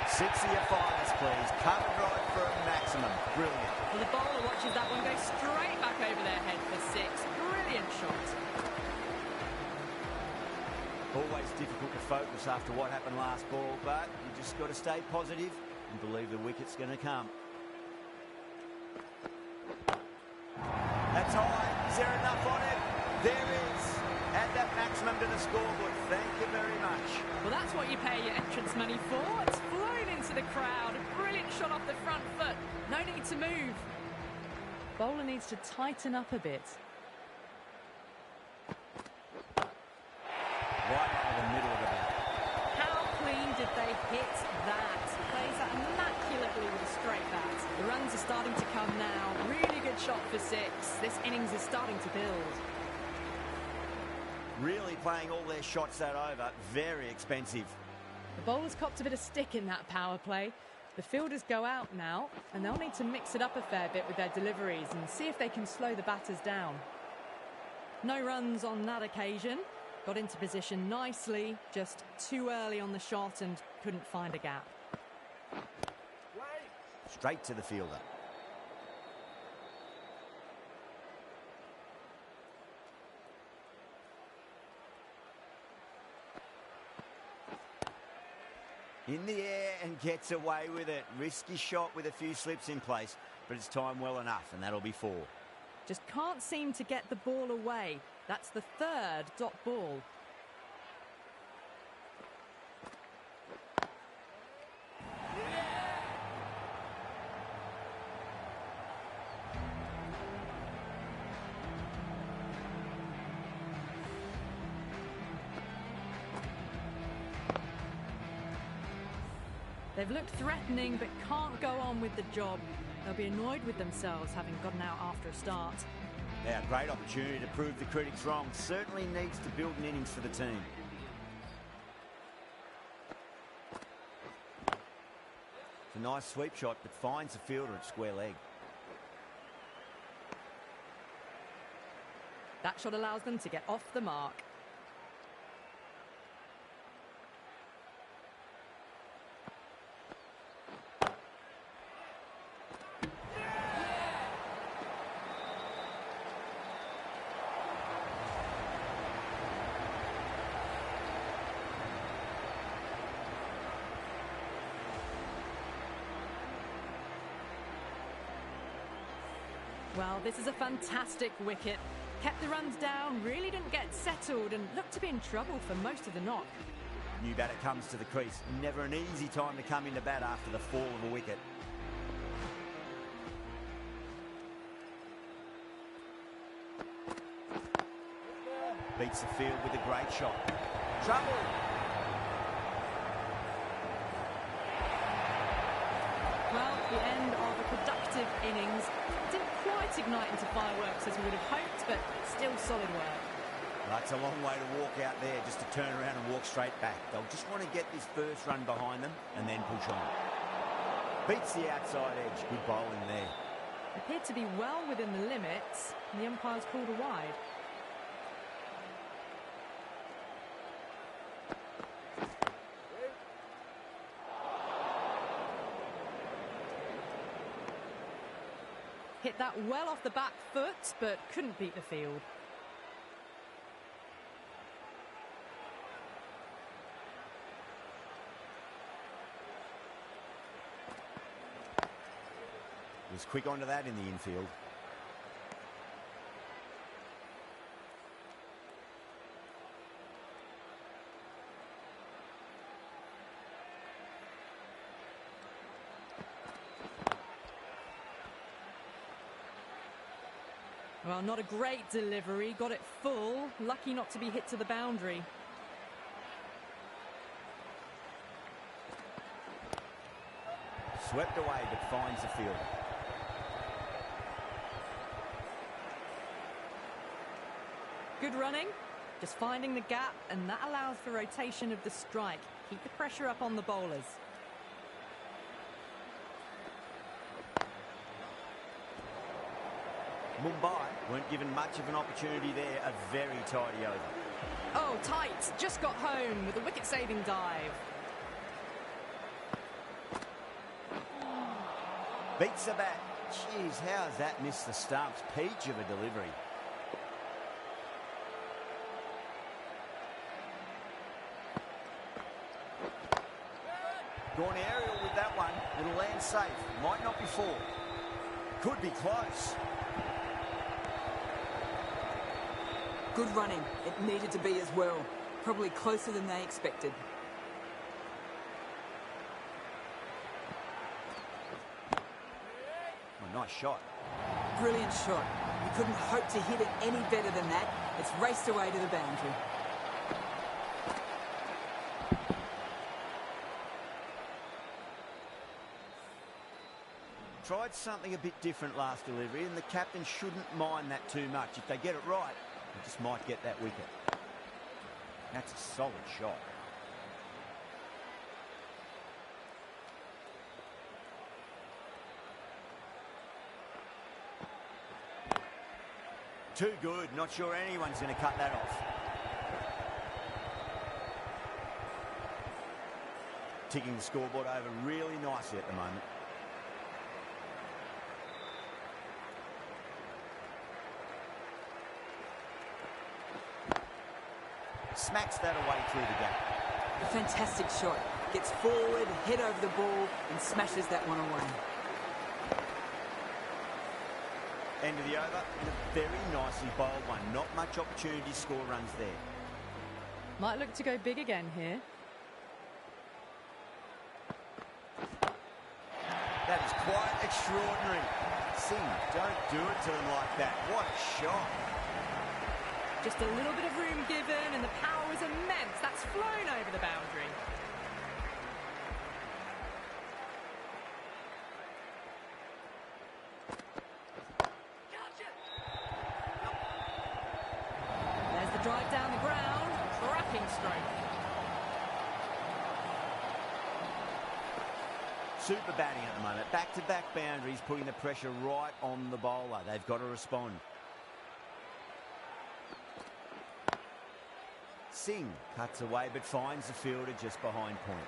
[SPEAKER 1] Six of your finest, please. Covered right for a maximum. Brilliant.
[SPEAKER 2] Well, the bowler watches that one go straight back over their head for 6. Brilliant shot.
[SPEAKER 1] Always difficult to focus after what happened last ball, but you just got to stay positive and believe the wicket's going to come. That's high. Is there enough on it? There is. Add that maximum to the scoreboard. Thank you very much.
[SPEAKER 2] Well, that's what you pay your entrance money for. It's flown into the crowd. A brilliant shot off the front foot. No need to move. Bowler needs to tighten up a bit.
[SPEAKER 1] Right out of the middle of the bat.
[SPEAKER 2] How clean did they hit that? Plays that immaculately with a straight bat. The runs are starting to come now. Really good shot for 6. This innings is starting to build.
[SPEAKER 1] Really playing all their shots that over. Very expensive.
[SPEAKER 2] The bowlers copped a bit of stick in that power play. The fielders go out now, and they'll need to mix it up a fair bit with their deliveries and see if they can slow the batters down. No runs on that occasion. Got into position nicely, just too early on the shot and couldn't find a gap.
[SPEAKER 1] Straight to the fielder. In the air and gets away with it. Risky shot with a few slips in place, but it's timed well enough, and that'll be 4.
[SPEAKER 2] Just can't seem to get the ball away. That's the 3rd dot ball. They've looked threatening but can't go on with the job. They'll be annoyed with themselves having gotten out after a start.
[SPEAKER 1] Now, great opportunity to prove the critics wrong. Certainly needs to build an innings for the team. It's a nice sweep shot, but finds the fielder at square leg.
[SPEAKER 2] That shot allows them to get off the mark. Well, this is a fantastic wicket. Kept the runs down, really didn't get settled and looked to be in trouble for most of the knock.
[SPEAKER 1] New batter comes to the crease. Never an easy time to come into bat after the fall of a wicket. Beats the field with a great shot. Trouble!
[SPEAKER 2] Well, the end of a productive innings. Didn't quite ignite into fireworks as we would have hoped, but still solid work.
[SPEAKER 1] That's a long way to walk out there just to turn around and walk straight back. They'll just want to get this first run behind them and then push on. Beats the outside edge. Good bowling there.
[SPEAKER 2] Appeared to be well within the limits, and the umpire's called a wide. Hit that well off the back foot, but couldn't beat the field.
[SPEAKER 1] Was quick onto that in the infield.
[SPEAKER 2] Well, not a great delivery. Got it full. Lucky not to be hit to the boundary.
[SPEAKER 1] Swept away, but finds the field.
[SPEAKER 2] Good running. Just finding the gap, and that allows for rotation of the strike. Keep the pressure up on the bowlers.
[SPEAKER 1] Mumbai weren't given much of an opportunity there. A very tidy over.
[SPEAKER 2] Oh, tight. Just got home with a wicket-saving dive.
[SPEAKER 1] Beats the bat. Jeez, how has that missed the stumps? Peach of a delivery. Gone aerial with that one. It'll land safe. Might not be four. Could be close.
[SPEAKER 3] Good running. It needed to be as well. Probably closer than they expected.
[SPEAKER 1] Oh, nice shot.
[SPEAKER 3] Brilliant shot. You couldn't hope to hit it any better than that. It's raced away to the boundary.
[SPEAKER 1] Tried something a bit different last delivery, and the captain shouldn't mind that too much. If they get it right, they just might get that wicket. That's a solid shot. Too good. Not sure anyone's going to cut that off. Ticking the scoreboard over really nicely at the moment. Smacks that away through the gap.
[SPEAKER 3] A fantastic shot. Gets forward, head over the ball, and smashes that one away.
[SPEAKER 1] End of the over, and a very nicely bowled one. Not much opportunity to score runs there.
[SPEAKER 2] Might look to go big again here.
[SPEAKER 1] That is quite extraordinary. Singh, don't do it to them like that. What a shot.
[SPEAKER 2] Just a little bit of room given, and the power is immense. That's flown over the boundary. There's the drive down the ground. Cracking stroke.
[SPEAKER 1] Super batting at the moment. Back-to-back boundaries, putting the pressure right on the bowler. They've got to respond. Singh cuts away but finds the fielder just behind point.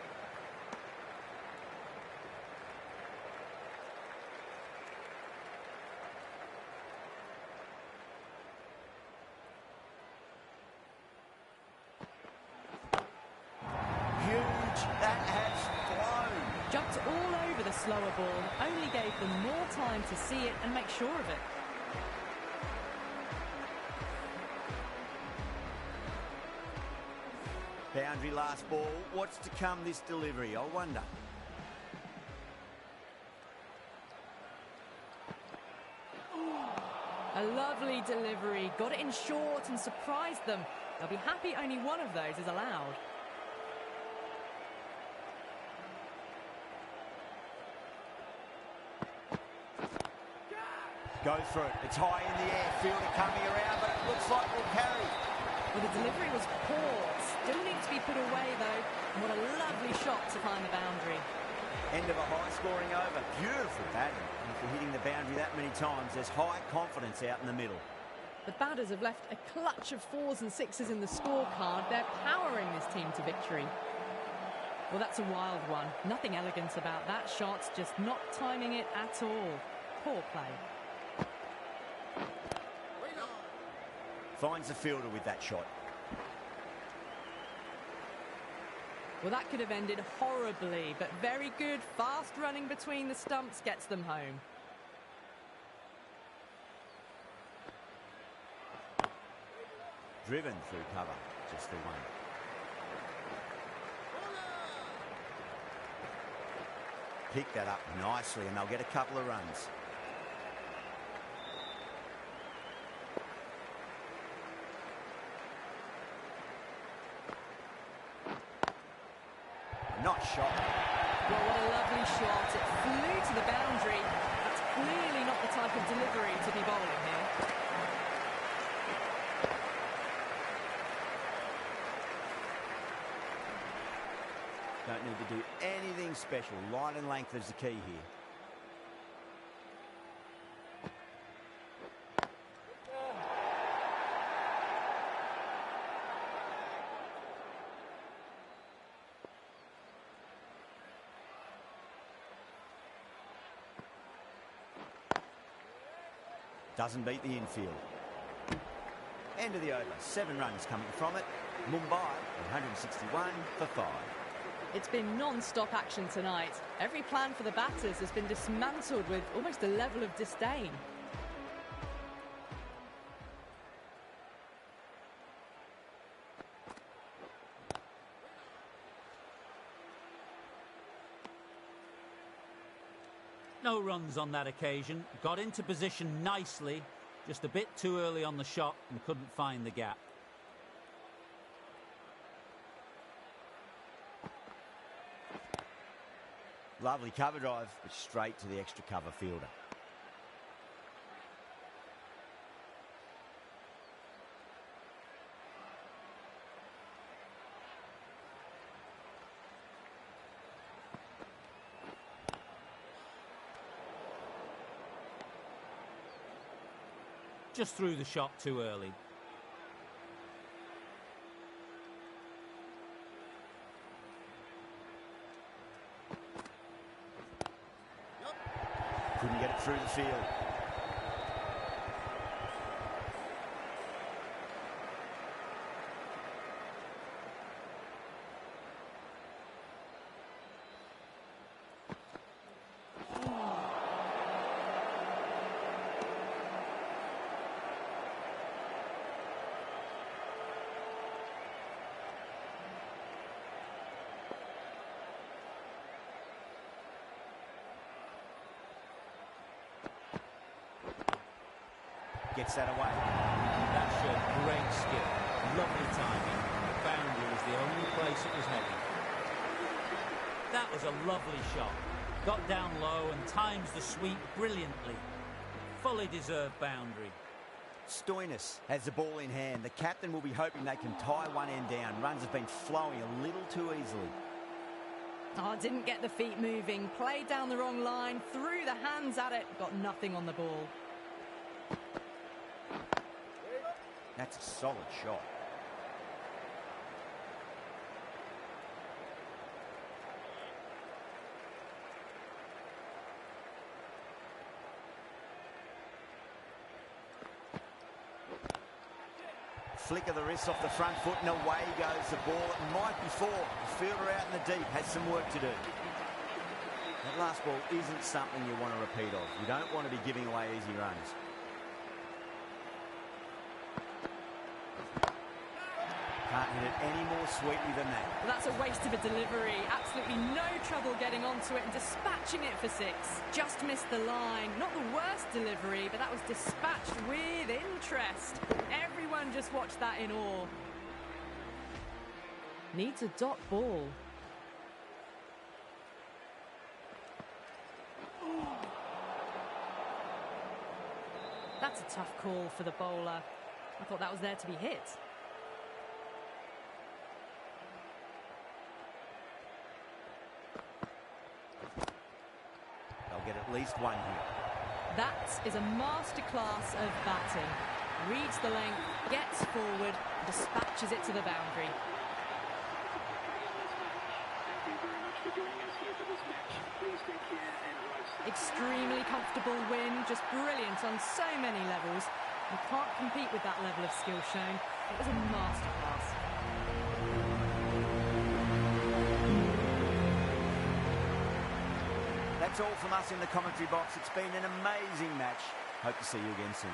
[SPEAKER 1] Huge. That has flown.
[SPEAKER 2] Jumped all over the slower ball. Only gave them more time to see it and make sure of it.
[SPEAKER 1] Boundary last ball. What's to come this delivery? I wonder.
[SPEAKER 2] A lovely delivery. Got it in short and surprised them. They'll be happy only one of those is allowed.
[SPEAKER 1] Go for it. It's high in the air. Fielder coming around, but it looks like we'll carry.
[SPEAKER 2] Well, the delivery was poor. Still needs to be put away, though. And what a lovely shot to find the boundary.
[SPEAKER 1] End of a high-scoring over. Beautiful batting. After hitting the boundary that many times, there's high confidence out in the middle.
[SPEAKER 2] The batters have left a clutch of 4s and 6s in the scorecard. They're powering this team to victory. Well, that's a wild one. Nothing elegant about that shot, just not timing it at all. Poor play.
[SPEAKER 1] Finds the fielder with that shot.
[SPEAKER 2] Well, that could have ended horribly, but very good, fast running between the stumps gets them home.
[SPEAKER 1] Driven through cover, just the one. Pick that up nicely and they'll get a couple of runs. Nice shot.
[SPEAKER 2] Well, what a lovely shot. It flew to the boundary. That's clearly not the type of delivery to be bowling here.
[SPEAKER 1] Don't need to do anything special. Line and length is the key here. Doesn't beat the infield. End of the over. 7 runs coming from it. Mumbai 161 for 5.
[SPEAKER 2] It's been non-stop action tonight. Every plan for the batters has been dismantled with almost a level of disdain.
[SPEAKER 5] No runs on that occasion. Got into position nicely, just a bit too early on the shot and couldn't find the gap.
[SPEAKER 1] Lovely cover drive, but straight to the extra cover fielder.
[SPEAKER 5] Just threw the shot too early.
[SPEAKER 1] Couldn't get it through the field. Gets that away.
[SPEAKER 5] That showed great skill. Lovely timing. The boundary was the only place it was heading. That was a lovely shot. Got down low and times the sweep brilliantly. Fully deserved boundary.
[SPEAKER 1] Stoinis has the ball in hand. The captain will be hoping they can tie one end down. Runs have been flowing a little too easily.
[SPEAKER 2] Oh, didn't get the feet moving. Played down the wrong line. Threw the hands at it. Got nothing on the ball.
[SPEAKER 1] That's a solid shot. Flick of the wrist off the front foot and away goes the ball. It might be 4. The fielder out in the deep has some work to do. That last ball isn't something you want to repeat of. You don't want to be giving away easy runs. Can't hit it any more sweetly than that.
[SPEAKER 2] Well, that's a waste of a delivery. Absolutely no trouble getting onto it and dispatching it for 6. Just missed the line. Not the worst delivery, but that was dispatched with interest. Everyone just watched that in awe. Needs a dot ball. That's a tough call for the bowler. I thought that was there to be hit.
[SPEAKER 1] Get at least 1 here.
[SPEAKER 2] That is a masterclass of batting. Reads the length, gets forward, dispatches it to the boundary.
[SPEAKER 6] Thank you very much for joining us here for this match. Please take care and drive safe.
[SPEAKER 2] Extremely comfortable win, just brilliant on so many levels. You can't compete with that level of skill shown. It was a masterclass.
[SPEAKER 1] That's all from us in the commentary box. It's been an amazing match. Hope to see you again soon.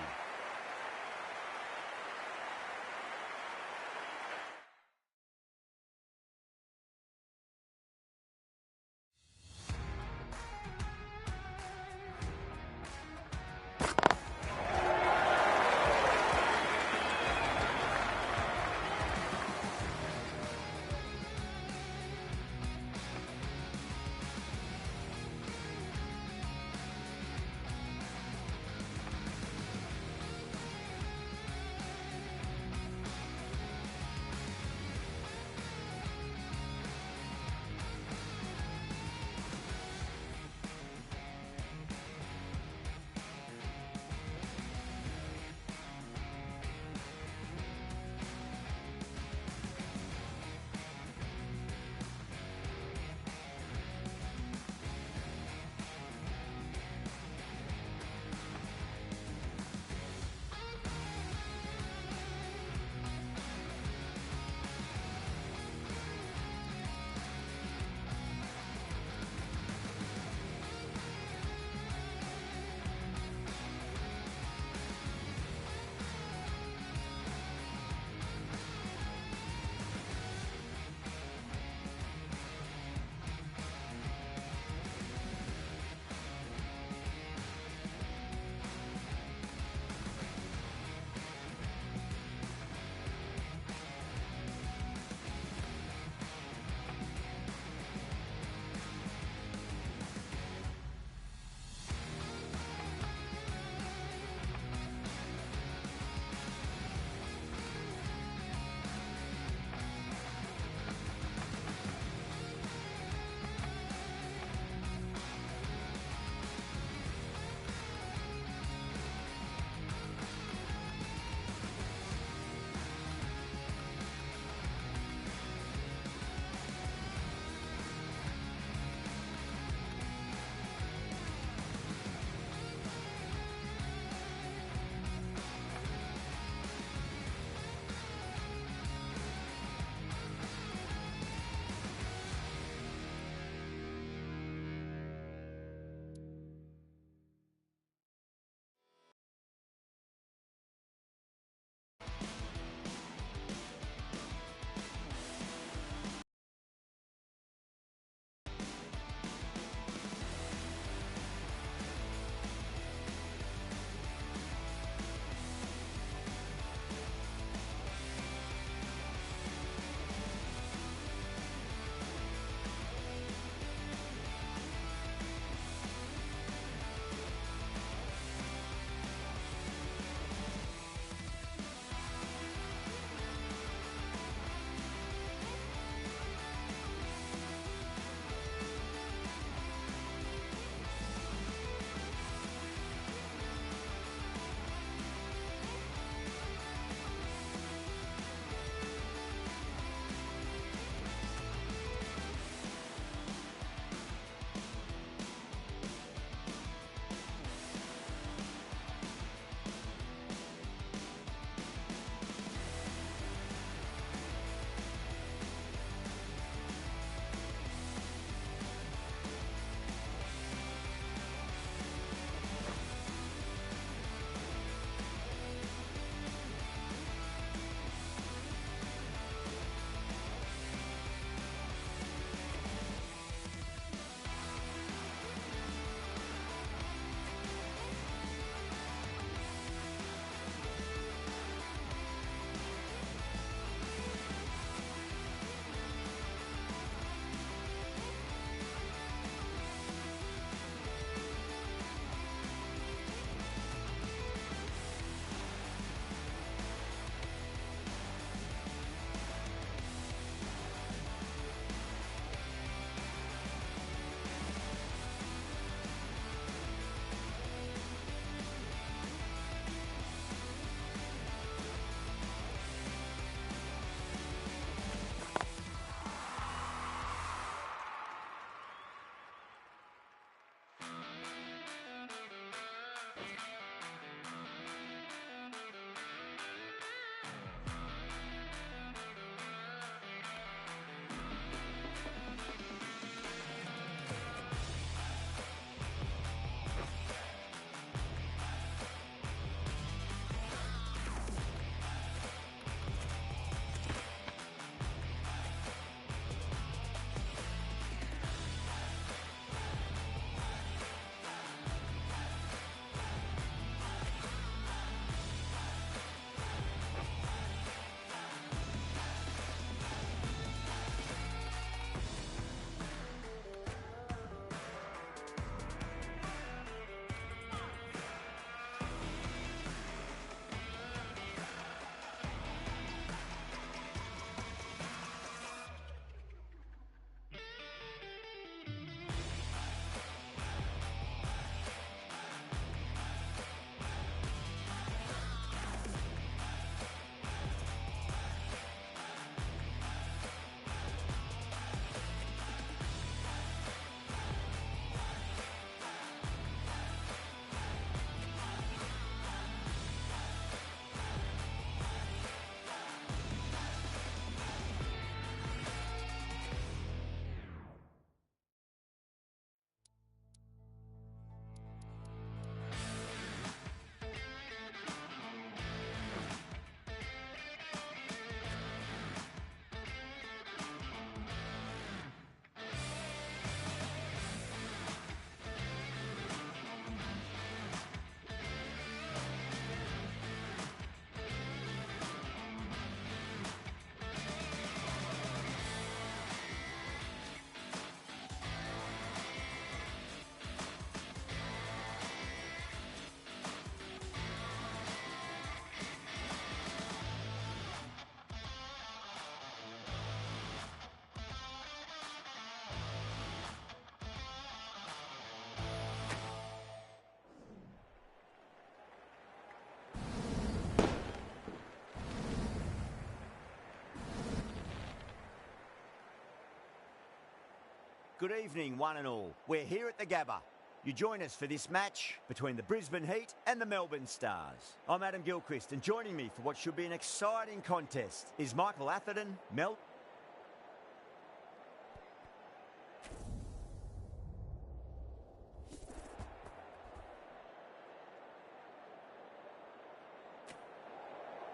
[SPEAKER 1] Good evening, one and all. We're here at the Gabba. You join us for this match between the Brisbane Heat and the Melbourne Stars. I'm Adam Gilchrist, and joining me for what should be an exciting contest is Michael Atherton,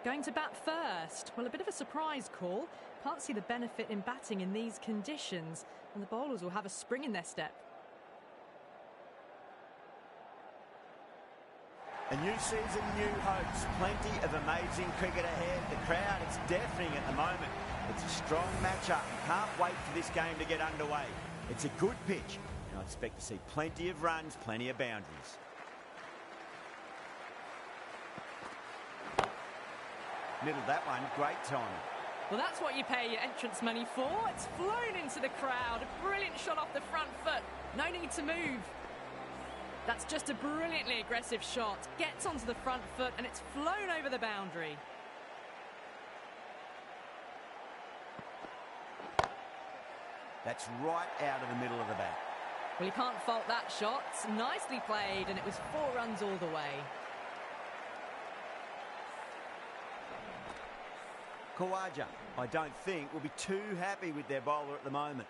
[SPEAKER 2] Going to bat first. Well, a bit of a surprise call. Can't see the benefit in batting in these conditions, and the bowlers will have a spring in their step.
[SPEAKER 1] A new season, new hopes. Plenty of amazing cricket ahead. The crowd, it's deafening at the moment. It's a strong matchup. Can't wait for this game to get underway. It's a good pitch, and I expect to see plenty of runs, plenty of boundaries. Middled that one, great timing.
[SPEAKER 2] Well, that's what you pay your entrance money for. It's flown into the crowd. A brilliant shot off the front foot. No need to move. That's just a brilliantly aggressive shot. Gets onto the front foot and it's flown over the boundary.
[SPEAKER 1] That's right out of the middle of the bat.
[SPEAKER 2] Well, you can't fault that shot. Nicely played, and it was 4 runs all the way.
[SPEAKER 1] Khawaja, I don't think, will be too happy with their bowler at the moment.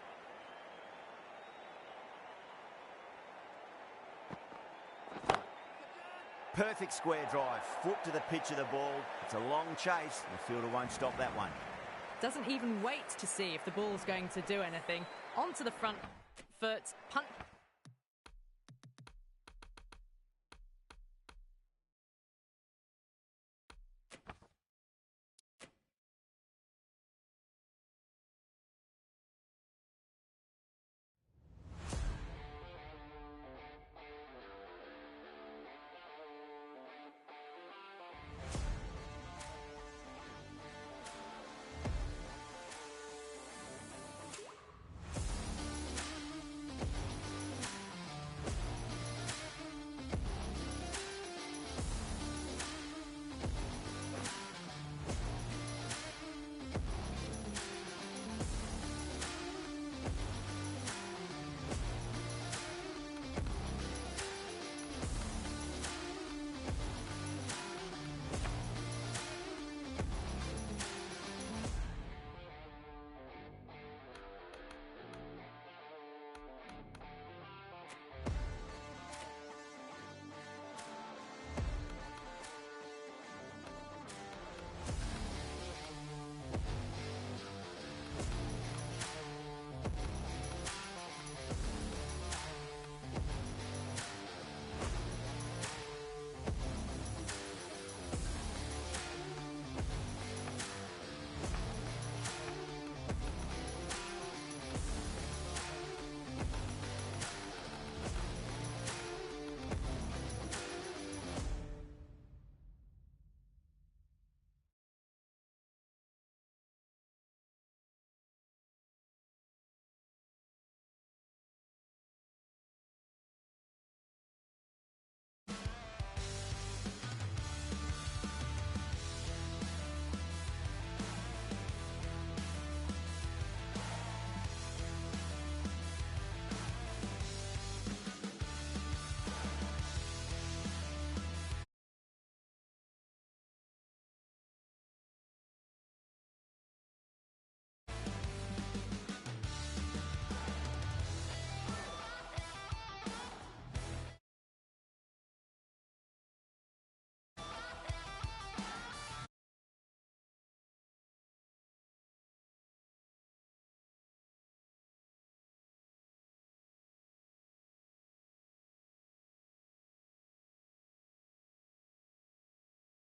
[SPEAKER 1] Perfect square drive, foot to the pitch of the ball. It's a long chase, and the fielder won't stop that one.
[SPEAKER 2] Doesn't even wait to see if the ball's going to do anything. Onto the front foot, punt